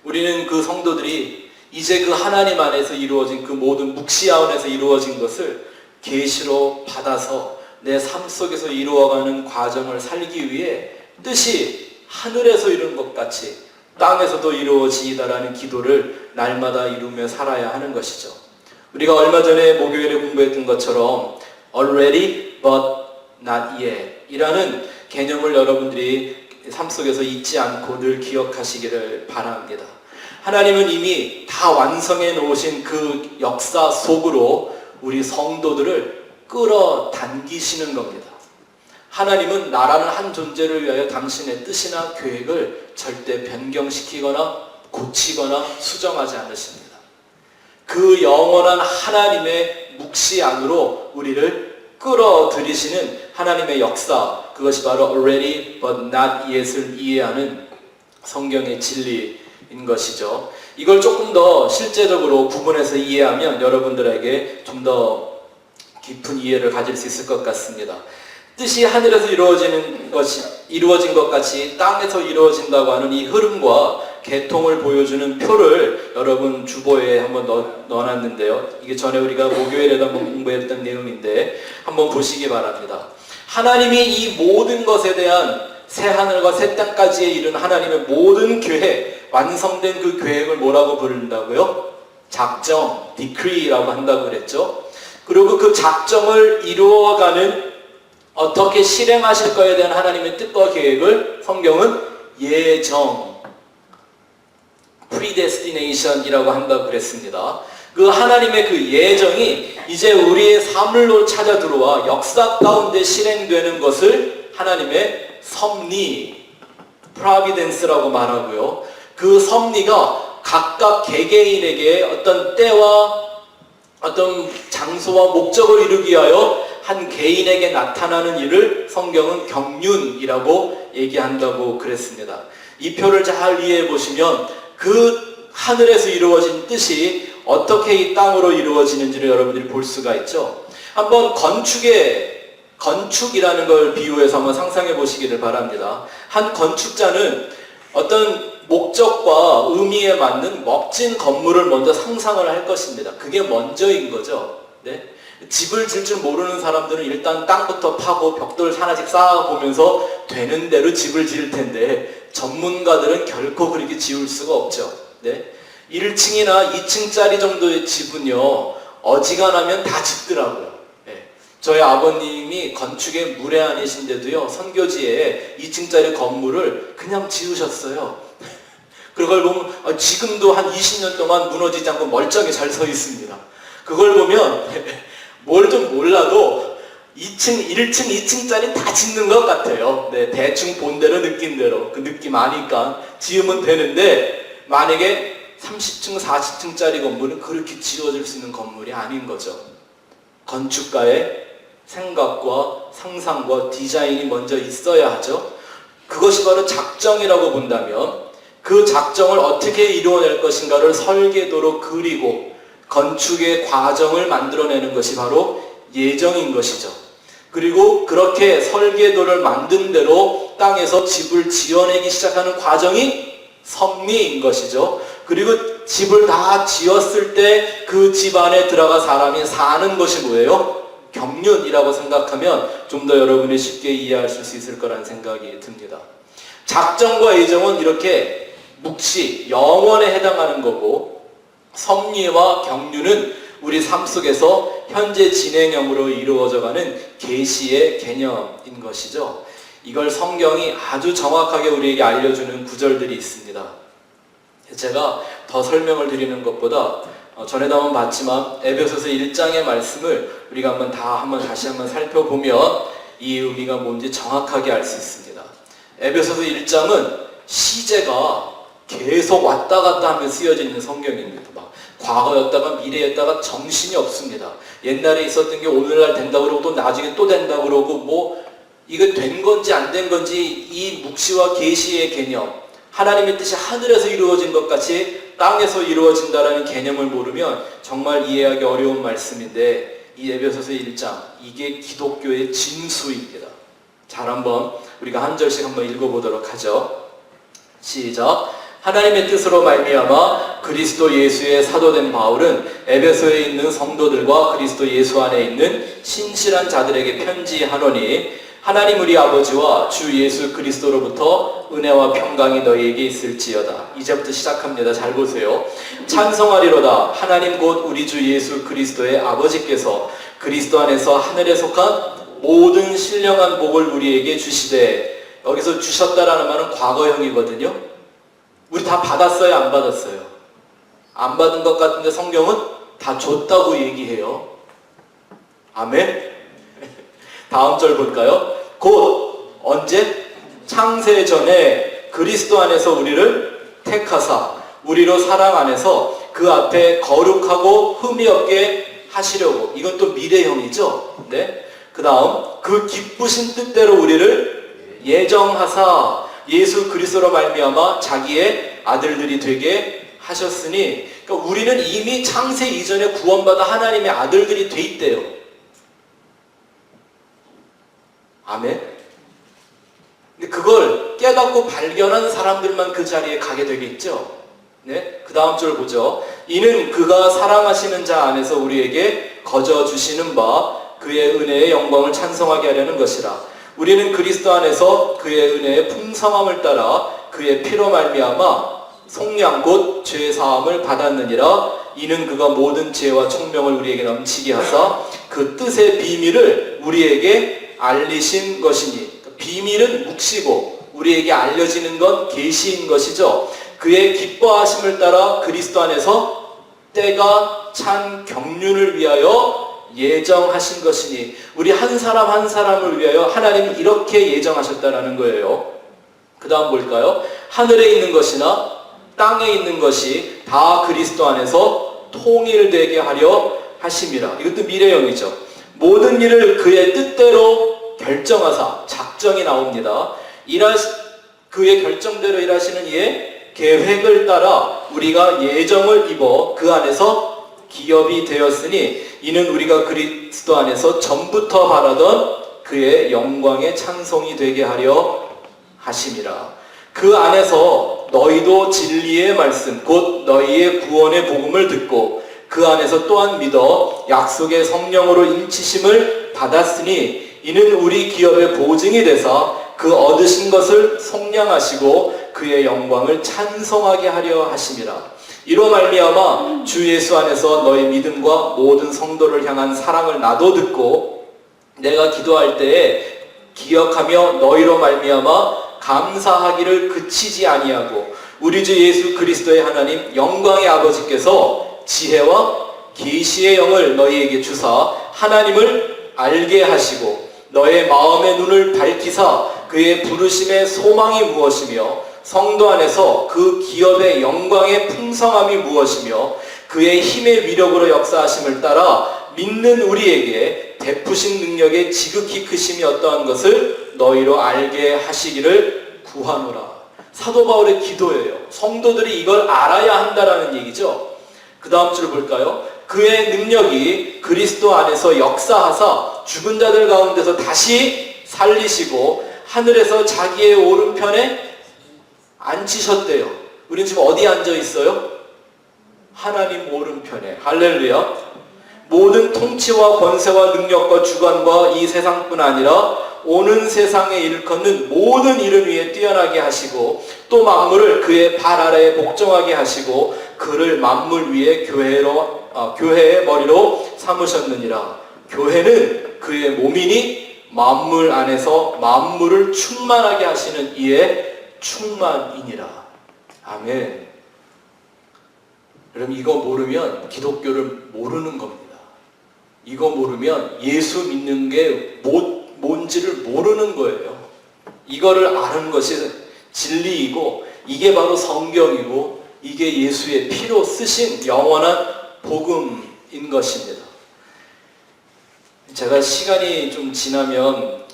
우리는 그 성도들이 이제 그 하나님 안에서 이루어진 그 모든 묵시 안에서 이루어진 것을 계시로 받아서 내 삶 속에서 이루어가는 과정을 살기 위해 뜻이 하늘에서 이룬 것 같이 땅에서도 이루어지이다라는 기도를 날마다 이루며 살아야 하는 것이죠. 우리가 얼마 전에 목요일에 공부했던 것처럼 already but not yet 이라는 개념을 여러분들이 삶 속에서 잊지 않고 늘 기억하시기를 바랍니다. 하나님은 이미 다 완성해 놓으신 그 역사 속으로 우리 성도들을 끌어당기시는 겁니다. 하나님은 나라는 한 존재를 위하여 당신의 뜻이나 계획을 절대 변경시키거나 고치거나 수정하지 않으십니다. 그 영원한 하나님의 묵시 안으로 우리를 끌어들이시는 하나님의 역사, 그것이 바로 already but not yet을 이해하는 성경의 진리인 것이죠. 이걸 조금 더 실제적으로 구분해서 이해하면 여러분들에게 좀 더 깊은 이해를 가질 수 있을 것 같습니다. 뜻이 하늘에서 이루어진 것 같이 땅에서 이루어진다고 하는 이 흐름과 계통을 보여주는 표를 여러분 주보에 한번 넣어놨는데요. 이게 전에 우리가 목요일에도 한번 공부했던 내용인데 한번 보시기 바랍니다. 하나님이 이 모든 것에 대한 새 하늘과 새 땅까지에 이른 하나님의 모든 계획, 완성된 그 계획을 뭐라고 부른다고요? 작정, decree라고 한다고 그랬죠. 그리고 그 작정을 이루어가는 어떻게 실행하실 거에 대한 하나님의 뜻과 계획을 성경은 예정, predestination이라고 한다고 그랬습니다. 그 하나님의 그 예정이 이제 우리의 삶으로 찾아 들어와 역사 가운데 실행되는 것을 하나님의 섭리, providence라고 말하고요. 그 섭리가 각각 개개인에게 어떤 때와 어떤 장소와 목적을 이루기 위하여 한 개인에게 나타나는 일을 성경은 경륜이라고 얘기한다고 그랬습니다. 이 표를 잘 이해해 보시면 그 하늘에서 이루어진 뜻이 어떻게 이 땅으로 이루어지는지를 여러분들이 볼 수가 있죠. 한번 건축이라는 걸 비유해서 한번 상상해 보시기를 바랍니다. 한 건축자는 어떤 목적과 의미에 맞는 멋진 건물을 먼저 상상을 할 것입니다. 그게 먼저인 거죠. 네? 집을 질 줄 모르는 사람들은 일단 땅부터 파고 벽돌 하나씩 쌓아보면서 되는 대로 집을 지을 텐데 전문가들은 결코 그렇게 지을 수가 없죠. 네? 1층이나 2층짜리 정도의 집은요 어지간하면 다 짓더라고요. 네. 저희 아버님이 건축에 무례한이신데도요 선교지에 2층짜리 건물을 그냥 지으셨어요. 그걸 보면 지금도 한 20년 동안 무너지지 않고 멀쩡히 잘 서 있습니다. 그걸 보면 뭘 좀 몰라도 2층, 1층, 2층짜리 다 짓는 것 같아요. 네, 대충 본 대로 느낀 대로 그 느낌 아니까 지으면 되는데 만약에 30층, 40층짜리 건물은 그렇게 지어질 수 있는 건물이 아닌 거죠. 건축가의 생각과 상상과 디자인이 먼저 있어야 하죠. 그것이 바로 작정이라고 본다면 그 작정을 어떻게 이루어낼 것인가를 설계도로 그리고 건축의 과정을 만들어내는 것이 바로 예정인 것이죠. 그리고 그렇게 설계도를 만든 대로 땅에서 집을 지어내기 시작하는 과정이 섭리인 것이죠. 그리고 집을 다 지었을 때 그 집 안에 들어가 사람이 사는 것이 뭐예요? 경륜이라고 생각하면 좀 더 여러분이 쉽게 이해하실 수 있을 거라는 생각이 듭니다. 작정과 예정은 이렇게 묵시, 영원에 해당하는 거고, 섭리와 경륜은 우리 삶 속에서 현재 진행형으로 이루어져가는 계시의 개념인 것이죠. 이걸 성경이 아주 정확하게 우리에게 알려주는 구절들이 있습니다. 제가 더 설명을 드리는 것보다 전에도 한번 봤지만 에베소서 1장의 말씀을 우리가 다시 한번 살펴보면 이 의미가 뭔지 정확하게 알 수 있습니다. 에베소서 1장은 시제가 계속 왔다 갔다 하며 쓰여져 있는 성경입니다. 막 과거였다가 미래였다가 정신이 없습니다. 옛날에 있었던 게 오늘날 된다고 그러고 또 나중에 또 된다고 그러고 이거 된 건지 안 된 건지 이 묵시와 계시의 개념, 하나님의 뜻이 하늘에서 이루어진 것 같이 땅에서 이루어진다라는 개념을 모르면 정말 이해하기 어려운 말씀인데 이 에베소서 1장, 이게 기독교의 진수입니다. 잘 한번 우리가 한 절씩 한번 읽어보도록 하죠. 시작. 하나님의 뜻으로 말미암아 그리스도 예수의 사도된 바울은 에베소에 있는 성도들과 그리스도 예수 안에 있는 신실한 자들에게 편지하노니 하나님 우리 아버지와 주 예수 그리스도로부터 은혜와 평강이 너희에게 있을지어다. 이제부터 시작합니다. 잘 보세요. 찬송하리로다. 하나님 곧 우리 주 예수 그리스도의 아버지께서 그리스도 안에서 하늘에 속한 모든 신령한 복을 우리에게 주시되, 여기서 주셨다라는 말은 과거형이거든요. 우리 다 받았어요? 안 받았어요? 안 받은 것 같은데 성경은 다 줬다고 얘기해요. 아멘? 다음 절 볼까요? 곧 언제? 창세 전에 그리스도 안에서 우리를 택하사 우리로 사랑 안에서 그 앞에 거룩하고 흠이 없게 하시려고. 이건 또 미래형이죠. 네? 그 다음 그 기쁘신 뜻대로 우리를 예정하사 예수 그리스도로 말미암아 자기의 아들들이 되게 하셨으니, 그러니까 우리는 이미 창세 이전에 구원받아 하나님의 아들들이 돼 있대요. 아멘. 근데 그걸 깨닫고 발견한 사람들만 그 자리에 가게 되겠죠. 네? 그 다음 절 보죠. 이는 그가 사랑하시는 자 안에서 우리에게 거저 주시는 바 그의 은혜의 영광을 찬송하게 하려는 것이라. 우리는 그리스도 안에서 그의 은혜의 풍성함을 따라 그의 피로 말미암아 속량 곧 죄 사함을 받았느니라. 이는 그가 모든 지혜와 총명을 우리에게 넘치게 하사 그 뜻의 비밀을 우리에게 알리신 것이니. 비밀은 묵시고 우리에게 알려지는 건 계시인 것이죠. 그의 기뻐하심을 따라 그리스도 안에서 때가 찬 경륜을 위하여 예정하신 것이니, 우리 한 사람 한 사람을 위하여 하나님이 이렇게 예정하셨다라는 거예요. 그 다음 볼까요? 하늘에 있는 것이나 땅에 있는 것이 다 그리스도 안에서 통일되게 하려 하심이라. 이것도 미래형이죠. 모든 일을 그의 뜻대로 결정하사, 작정이 나옵니다. 그의 결정대로 일하시는 이의 계획을 따라 우리가 예정을 입어 그 안에서 기업이 되었으니, 이는 우리가 그리스도 안에서 전부터 바라던 그의 영광의 찬송이 되게 하려 하심이라. 그 안에서 너희도 진리의 말씀 곧 너희의 구원의 복음을 듣고 그 안에서 또한 믿어 약속의 성령으로 인치심을 받았으니, 이는 우리 기업의 보증이 되사 그 얻으신 것을 속량하시고 그의 영광을 찬송하게 하려 하심이라. 이로 말미암아 주 예수 안에서 너희 믿음과 모든 성도를 향한 사랑을 나도 듣고 내가 기도할 때에 기억하며 너희로 말미암아 감사하기를 그치지 아니하고, 우리 주 예수 그리스도의 하나님 영광의 아버지께서 지혜와 계시의 영을 너희에게 주사 하나님을 알게 하시고 너의 마음의 눈을 밝히사 그의 부르심의 소망이 무엇이며 성도 안에서 그 기업의 영광의 풍성함이 무엇이며 그의 힘의 위력으로 역사하심을 따라 믿는 우리에게 베푸신 능력의 지극히 크심이 어떠한 것을 너희로 알게 하시기를 구하노라. 사도 바울의 기도예요. 성도들이 이걸 알아야 한다라는 얘기죠. 그 다음 줄 볼까요? 그의 능력이 그리스도 안에서 역사하사 죽은 자들 가운데서 다시 살리시고 하늘에서 자기의 오른편에 앉히셨대요. 우린 지금 어디 앉아 있어요? 하나님 오른편에. 할렐루야. 모든 통치와 권세와 능력과 주관과 이 세상뿐 아니라 오는 세상에 일컫는 모든 이름 위에 뛰어나게 하시고 또 만물을 그의 발 아래에 복종하게 하시고 그를 만물 위에 교회의 머리로 삼으셨느니라. 교회는 그의 몸이니 만물 안에서 만물을 충만하게 하시는 이의 충만이니라. 아멘. 여러분, 이거 모르면 기독교를 모르는 겁니다. 이거 모르면 예수 믿는 게 뭔지를 모르는 거예요. 이거를 아는 것이 진리이고 이게 바로 성경이고 이게 예수의 피로 쓰신 영원한 복음인 것입니다. 제가 시간이 좀 지나면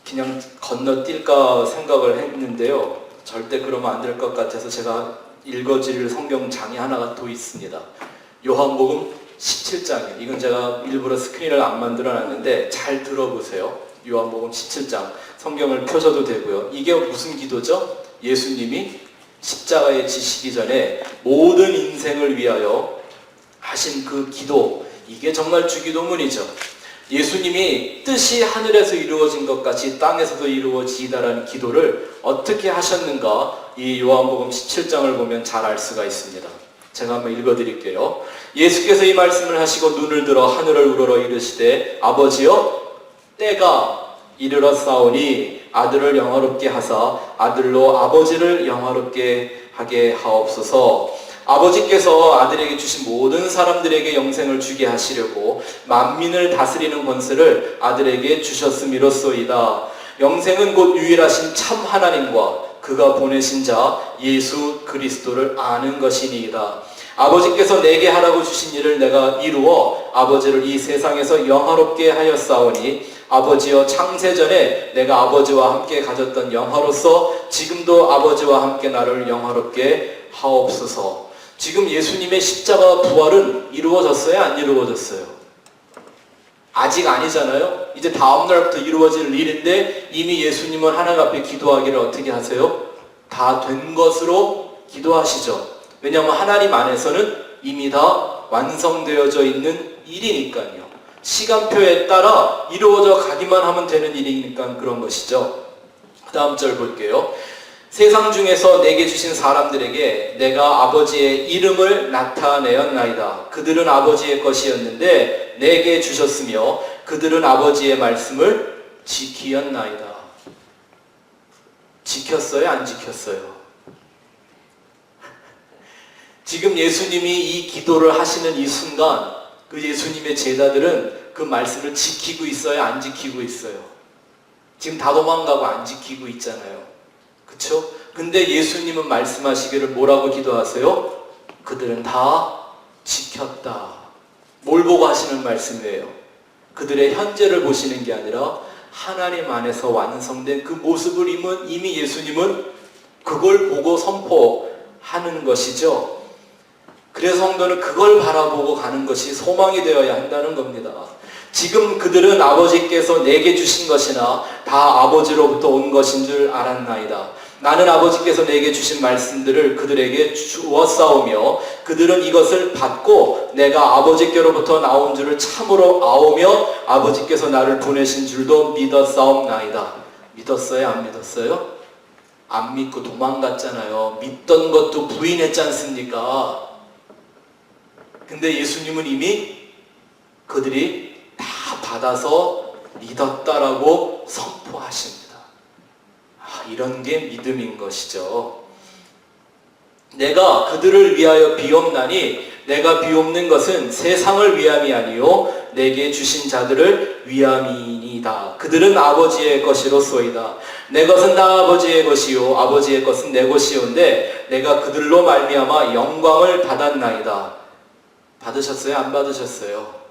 그냥 건너뛸까 생각을 했는데요. 절대 그러면 안 될 것 같아서 제가 읽어드릴 성경장이 하나가 또 있습니다. 요한복음 17장이에요. 이건 제가 일부러 스크린을 안 만들어 놨는데 잘 들어보세요. 요한복음 17장. 성경을 펴셔도 되고요. 이게 무슨 기도죠? 예수님이 십자가에 지시기 전에 모든 인생을 위하여 하신 그 기도. 이게 정말 주기도문이죠. 예수님이 뜻이 하늘에서 이루어진 것 같이 땅에서도 이루어지다라는 기도를 어떻게 하셨는가 이 요한복음 17장을 보면 잘 알 수가 있습니다. 제가 한번 읽어드릴게요. 예수께서 이 말씀을 하시고 눈을 들어 하늘을 우러러 이르시되 아버지여 때가 이르렀사오니 아들을 영화롭게 하사 아들로 아버지를 영화롭게 하게 하옵소서. 아버지께서 아들에게 주신 모든 사람들에게 영생을 주게 하시려고 만민을 다스리는 권세를 아들에게 주셨음이로소이다. 영생은 곧 유일하신 참 하나님과 그가 보내신 자 예수 그리스도를 아는 것이니이다. 아버지께서 내게 하라고 주신 일을 내가 이루어 아버지를 이 세상에서 영화롭게 하였사오니 아버지여 창세전에 내가 아버지와 함께 가졌던 영화로서 지금도 아버지와 함께 나를 영화롭게 하옵소서. 지금 예수님의 십자가 부활은 이루어졌어요? 안 이루어졌어요? 아직 아니잖아요. 이제 다음 날부터 이루어질 일인데 이미 예수님은 하나님 앞에 기도하기를 어떻게 하세요? 다 된 것으로 기도하시죠. 왜냐하면 하나님 안에서는 이미 다 완성되어져 있는 일이니까요. 시간표에 따라 이루어져 가기만 하면 되는 일이니까 그런 것이죠. 그 다음 절 볼게요. 세상 중에서 내게 주신 사람들에게 내가 아버지의 이름을 나타내었나이다. 그들은 아버지의 것이었는데 내게 주셨으며 그들은 아버지의 말씀을 지키었나이다. 지켰어요? 안 지켰어요? 지금 예수님이 이 기도를 하시는 이 순간 그 예수님의 제자들은 그 말씀을 지키고 있어요? 안 지키고 있어요? 지금 다 도망가고 안 지키고 있잖아요. 그쵸? 근데 예수님은 말씀하시기를 뭐라고 기도하세요? 그들은 다 지켰다. 뭘 보고 하시는 말씀이에요? 그들의 현재를 보시는 게 아니라 하나님 안에서 완성된 그 모습을 이미 예수님은 그걸 보고 선포하는 것이죠. 그래서 성도는 그걸 바라보고 가는 것이 소망이 되어야 한다는 겁니다. 지금 그들은 아버지께서 내게 주신 것이나 다 아버지로부터 온 것인 줄 알았나이다. 나는 아버지께서 내게 주신 말씀들을 그들에게 주었사오며 그들은 이것을 받고 내가 아버지께로부터 나온 줄을 참으로 아오며 아버지께서 나를 보내신 줄도 믿었사옵나이다. 믿었어요? 안 믿었어요? 안 믿고 도망갔잖아요. 믿던 것도 부인했지 않습니까? 근데 예수님은 이미 그들이 다 받아서 믿었다라고 선포하십니다. 이런 게 믿음인 것이죠. 내가 그들을 위하여 비옵나니 내가 비옵는 것은 세상을 위함이 아니요 내게 주신 자들을 위함이니이다. 그들은 아버지의 것이로소이다. 내 것은 다 아버지의 것이요 아버지의 것은 내 것이온데 내가 그들로 말미암아 영광을 받았나이다. 받으셨어요? 안 받으셨어요?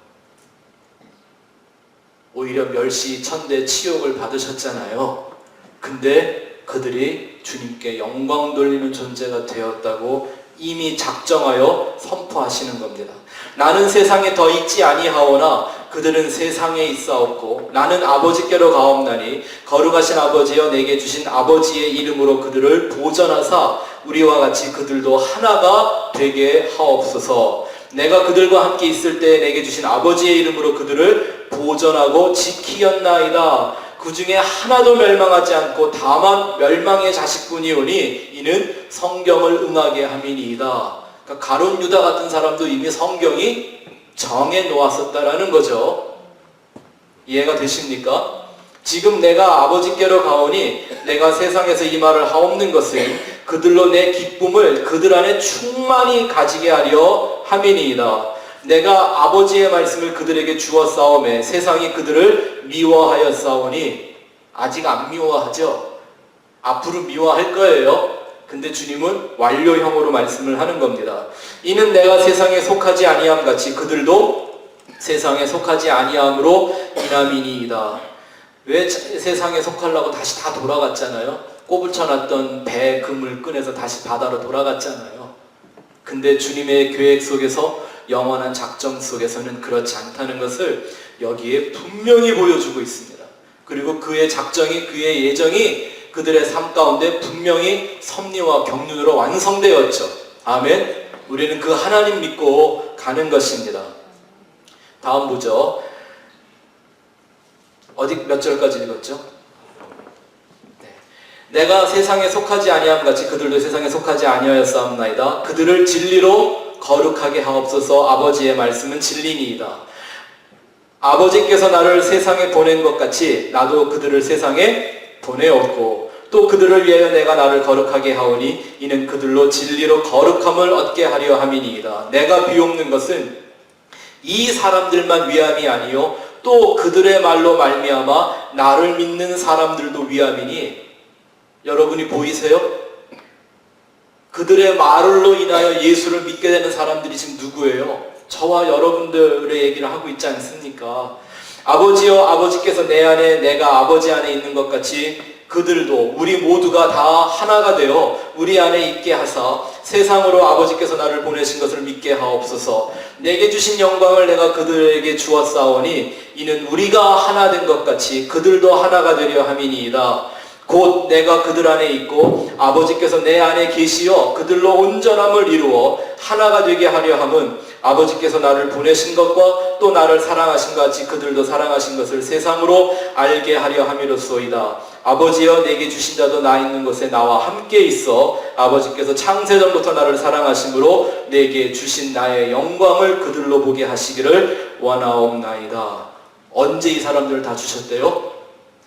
오히려 멸시, 천대, 치욕을 받으셨잖아요. 근데 그들이 주님께 영광 돌리는 존재가 되었다고 이미 작정하여 선포하시는 겁니다. 나는 세상에 더 있지 아니하오나 그들은 세상에 있사옵고 나는 아버지께로 가옵나니 거룩하신 아버지여 내게 주신 아버지의 이름으로 그들을 보전하사 우리와 같이 그들도 하나가 되게 하옵소서. 내가 그들과 함께 있을 때 내게 주신 아버지의 이름으로 그들을 보전하고 지키었나이다. 그 중에 하나도 멸망하지 않고 다만 멸망의 자식뿐이오니 이는 성경을 응하게 함이니이다. 그러니까 가룟 유다 같은 사람도 이미 성경이 정해 놓았었다라는 거죠. 이해가 되십니까? 지금 내가 아버지께로 가오니 내가 세상에서 이 말을 하옵는 것은 그들로 내 기쁨을 그들 안에 충만히 가지게 하려 함이니이다. 내가 아버지의 말씀을 그들에게 주었사오매 세상이 그들을 미워하였사오니 아직 안 미워하죠. 앞으로 미워할 거예요. 근데 주님은 완료형으로 말씀을 하는 겁니다. 이는 내가 세상에 속하지 아니함 같이 그들도 세상에 속하지 아니함으로 인함이니이다. 왜 세상에 속하려고 다시 다 돌아갔잖아요. 꼬불쳐놨던 배 그물 꺼내서 다시 바다로 돌아갔잖아요. 근데 주님의 계획 속에서 영원한 작정 속에서는 그렇지 않다는 것을 여기에 분명히 보여주고 있습니다. 그리고 그의 작정이 그의 예정이 그들의 삶 가운데 분명히 섭리와 경륜으로 완성되었죠. 아멘. 우리는 그 하나님 믿고 가는 것입니다. 다음 보죠. 어디 몇 절까지 읽었죠? 내가 세상에 속하지 아니함 같이 그들도 세상에 속하지 아니하였사옵나이다. 그들을 진리로 거룩하게 하옵소서. 아버지의 말씀은 진리니이다. 아버지께서 나를 세상에 보낸 것 같이 나도 그들을 세상에 보내었고 또 그들을 위하여 내가 나를 거룩하게 하오니 이는 그들로 진리로 거룩함을 얻게 하려 함이니이다. 내가 비옵는 것은 이 사람들만 위함이 아니요 또 그들의 말로 말미암아 나를 믿는 사람들도 위함이니 여러분이 보이세요? 그들의 말로 인하여 예수를 믿게 되는 사람들이 지금 누구예요? 저와 여러분들의 얘기를 하고 있지 않습니까? 아버지여 아버지께서 내 안에 내가 아버지 안에 있는 것 같이 그들도 우리 모두가 다 하나가 되어 우리 안에 있게 하사 세상으로 아버지께서 나를 보내신 것을 믿게 하옵소서. 내게 주신 영광을 내가 그들에게 주었사오니 이는 우리가 하나 된 것 같이 그들도 하나가 되려 함이니이다. 곧 내가 그들 안에 있고 아버지께서 내 안에 계시어 그들로 온전함을 이루어 하나가 되게 하려 함은 아버지께서 나를 보내신 것과 또 나를 사랑하신 것 같이 그들도 사랑하신 것을 세상으로 알게 하려 함이로소이다. 아버지여 내게 주신 자도 나 있는 곳에 나와 함께 있어 아버지께서 창세전부터 나를 사랑하심으로 내게 주신 나의 영광을 그들로 보게 하시기를 원하옵나이다. 언제 이 사람들을 다 주셨대요?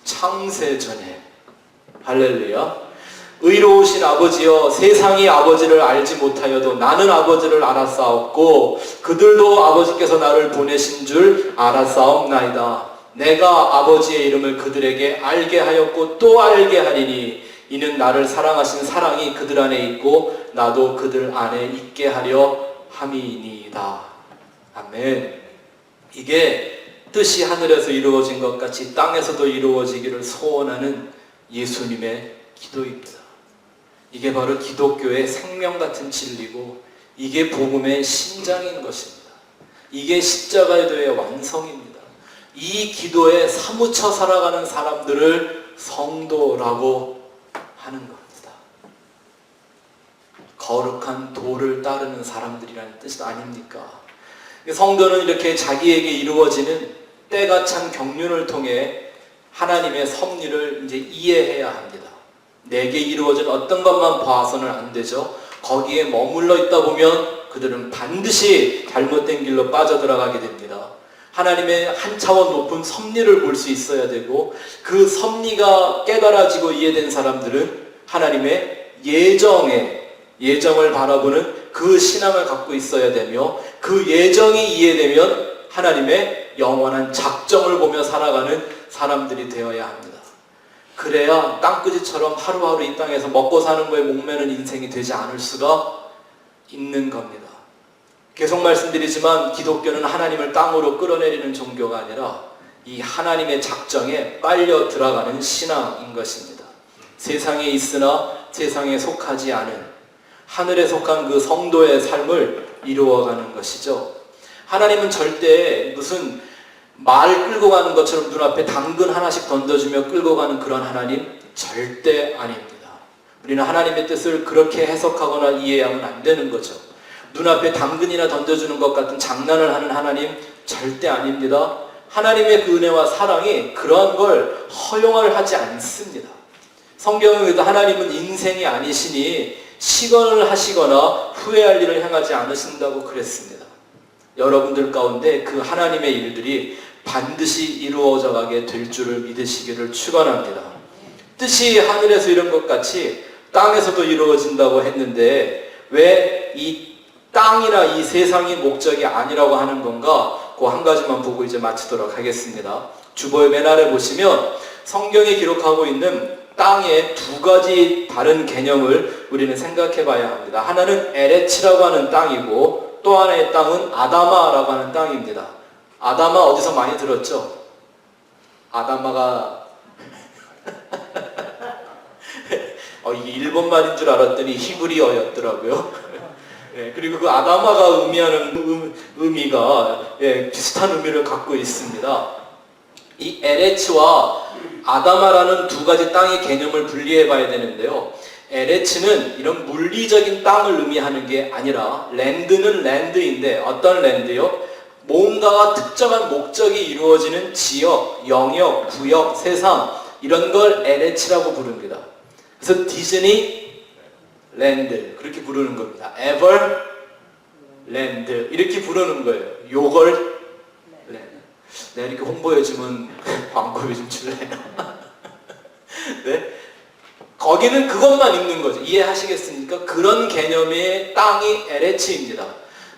창세전에. 할렐루야. 의로우신 아버지여 세상이 아버지를 알지 못하여도 나는 아버지를 알았사옵고 그들도 아버지께서 나를 보내신 줄 알았사옵나이다. 내가 아버지의 이름을 그들에게 알게 하였고 또 알게 하리니 이는 나를 사랑하신 사랑이 그들 안에 있고 나도 그들 안에 있게 하려 함이니이다. 아멘. 이게 뜻이 하늘에서 이루어진 것 같이 땅에서도 이루어지기를 소원하는 예수님의 기도입니다. 이게 바로 기독교의 생명 같은 진리고 이게 복음의 심장인 것입니다. 이게 십자가의 도의 완성입니다. 이 기도에 사무쳐 살아가는 사람들을 성도라고 하는 겁니다. 거룩한 도를 따르는 사람들이라는 뜻이 아닙니까? 성도는 이렇게 자기에게 이루어지는 때가 찬 경륜을 통해 하나님의 섭리를 이제 이해해야 합니다. 내게 이루어진 어떤 것만 봐서는 안 되죠. 거기에 머물러 있다 보면 그들은 반드시 잘못된 길로 빠져들어가게 됩니다. 하나님의 한 차원 높은 섭리를 볼 수 있어야 되고 그 섭리가 깨달아지고 이해된 사람들은 하나님의 예정을 바라보는 그 신앙을 갖고 있어야 되며 그 예정이 이해되면 하나님의 영원한 작정을 보며 살아가는 사람들이 되어야 합니다. 그래야 땅끄지처럼 하루하루 이 땅에서 먹고 사는 거에 목매는 인생이 되지 않을 수가 있는 겁니다. 계속 말씀드리지만 기독교는 하나님을 땅으로 끌어내리는 종교가 아니라 이 하나님의 작정에 빨려 들어가는 신앙인 것입니다. 세상에 있으나 세상에 속하지 않은 하늘에 속한 그 성도의 삶을 이루어가는 것이죠. 하나님은 절대 무슨 말 끌고 가는 것처럼 눈앞에 당근 하나씩 던져주며 끌고 가는 그런 하나님 절대 아닙니다. 우리는 하나님의 뜻을 그렇게 해석하거나 이해하면 안 되는 거죠. 눈앞에 당근이나 던져주는 것 같은 장난을 하는 하나님 절대 아닙니다. 하나님의 그 은혜와 사랑이 그런 걸 허용을 하지 않습니다. 성경에도 하나님은 인생이 아니시니 시건을 하시거나 후회할 일을 행하지 않으신다고 그랬습니다. 여러분들 가운데 그 하나님의 일들이 반드시 이루어져 가게 될 줄을 믿으시기를 축원합니다. 뜻이 하늘에서 이룬 것 같이 땅에서도 이루어진다고 했는데 왜 이 땅이나 이 세상이 목적이 아니라고 하는 건가? 그 한 가지만 보고 이제 마치도록 하겠습니다. 주보의 맨 아래 보시면 성경이 기록하고 있는 땅의 두 가지 다른 개념을 우리는 생각해 봐야 합니다. 하나는 에레치라고 하는 땅이고 또 하나의 땅은 아다마라고 하는 땅입니다. 아다마 어디서 많이 들었죠? 아다마가 이게 일본 말인 줄 알았더니 히브리어였더라고요. 예, 그리고 그 아다마가 의미하는 의미가 비슷한 의미를 갖고 있습니다. 이 에레츠와 아다마라는 두 가지 땅의 개념을 분리해 봐야 되는데요. 에레츠는 이런 물리적인 땅을 의미하는 게 아니라 랜드는 랜드인데 어떤 랜드요? 뭔가가 특정한 목적이 이루어지는 지역, 영역, 구역, 세상 이런 걸 에레츠라고 부릅니다. 그래서 디즈니 랜드 그렇게 부르는 겁니다. 에버랜드 이렇게 부르는 거예요. 요걸 랜드. 내가 이렇게 홍보해주면 광고비 좀 줄래요? 네? 거기는 그것만 있는 거죠. 이해하시겠습니까? 그런 개념의 땅이 에레츠입니다.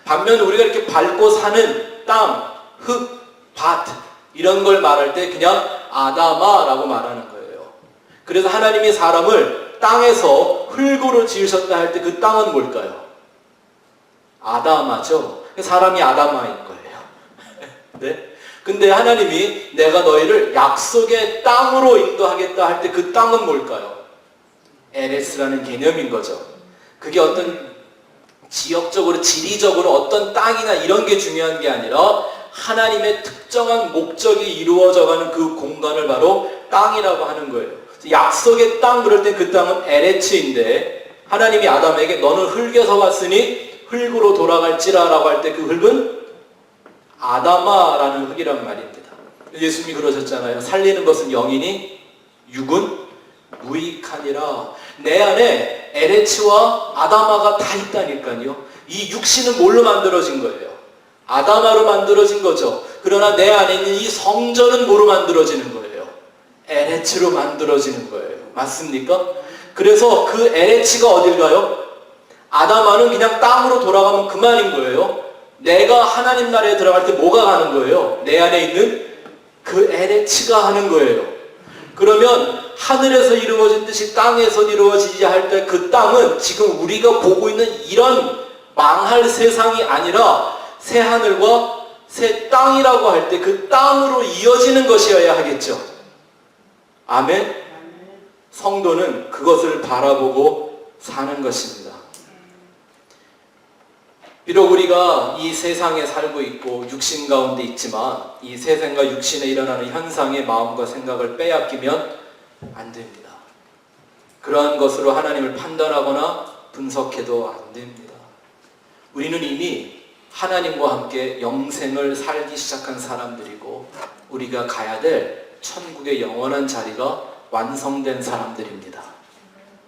반면 우리가 이렇게 밟고 사는 땅, 흙, 밭 이런 걸 말할 때 그냥 아다마라고 말하는 거예요. 그래서 하나님이 사람을 땅에서 흙으로 지으셨다 할 때 그 땅은 뭘까요? 아다마죠. 사람이 아다마인 거예요. 네? 근데 하나님이 내가 너희를 약속의 땅으로 인도하겠다 할 때 그 땅은 뭘까요? 에레스라는 개념인 거죠. 그게 어떤 지역적으로 지리적으로 어떤 땅이나 이런 게 중요한 게 아니라 하나님의 특정한 목적이 이루어져가는 그 공간을 바로 땅이라고 하는 거예요. 약속의 땅 그럴 때 그 땅은 에레츠인데 하나님이 아담에게 너는 흙에서 왔으니 흙으로 돌아갈지라 라고 할 때 그 흙은 아다마라는 흙이란 말입니다. 예수님이 그러셨잖아요. 살리는 것은 영이니 육은 무익하니라. 내 안에 에레츠와 아다마가 다 있다니까요. 이 육신은 뭘로 만들어진 거예요? 아다마로 만들어진 거죠. 그러나 내 안에 있는 이 성전은 뭐로 만들어지는 거예요? 에레츠로 만들어지는 거예요. 맞습니까? 그래서 그 에레츠가 어딜 가요? 아다마는 그냥 땅으로 돌아가면 그만인 거예요. 내가 하나님 나라에 들어갈 때 뭐가 가는 거예요? 내 안에 있는 그 에레츠가 하는 거예요. 그러면 하늘에서 이루어진 듯이 땅에서 이루어지지 할 때 그 땅은 지금 우리가 보고 있는 이런 망할 세상이 아니라 새 하늘과 새 땅이라고 할 때 그 땅으로 이어지는 것이어야 하겠죠. 아멘? 성도는 그것을 바라보고 사는 것입니다. 비록 우리가 이 세상에 살고 있고 육신 가운데 있지만 이 세상과 육신에 일어나는 현상의 마음과 생각을 빼앗기면 안 됩니다. 그러한 것으로 하나님을 판단하거나 분석해도 안 됩니다. 우리는 이미 하나님과 함께 영생을 살기 시작한 사람들이고 우리가 가야 될 천국의 영원한 자리가 완성된 사람들입니다.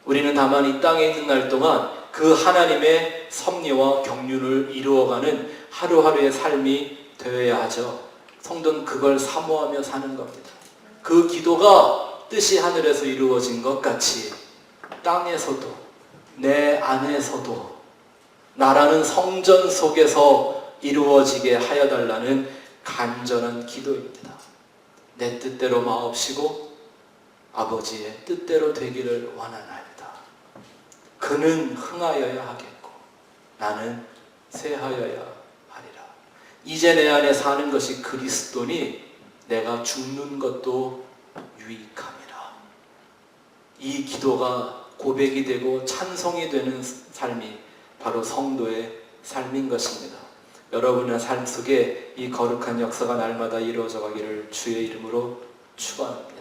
우리는 다만 이 땅에 있는 날 동안 그 하나님의 섭리와 경륜을 이루어가는 하루하루의 삶이 되어야 하죠. 성도는 그걸 사모하며 사는 겁니다. 그 기도가 뜻이 하늘에서 이루어진 것 같이 땅에서도 내 안에서도 나라는 성전 속에서 이루어지게 하여달라는 간절한 기도입니다. 내 뜻대로 마옵시고 아버지의 뜻대로 되기를 원하나이다. 그는 흥하여야 하겠고 나는 쇠하여야 하리라. 이제 내 안에 사는 것이 그리스도니 내가 죽는 것도 유익함이라. 이 기도가 고백이 되고 찬송이 되는 삶이 바로 성도의 삶인 것입니다. 여러분의 삶 속에 이 거룩한 역사가 날마다 이루어져 가기를 주의 이름으로 축원합니다.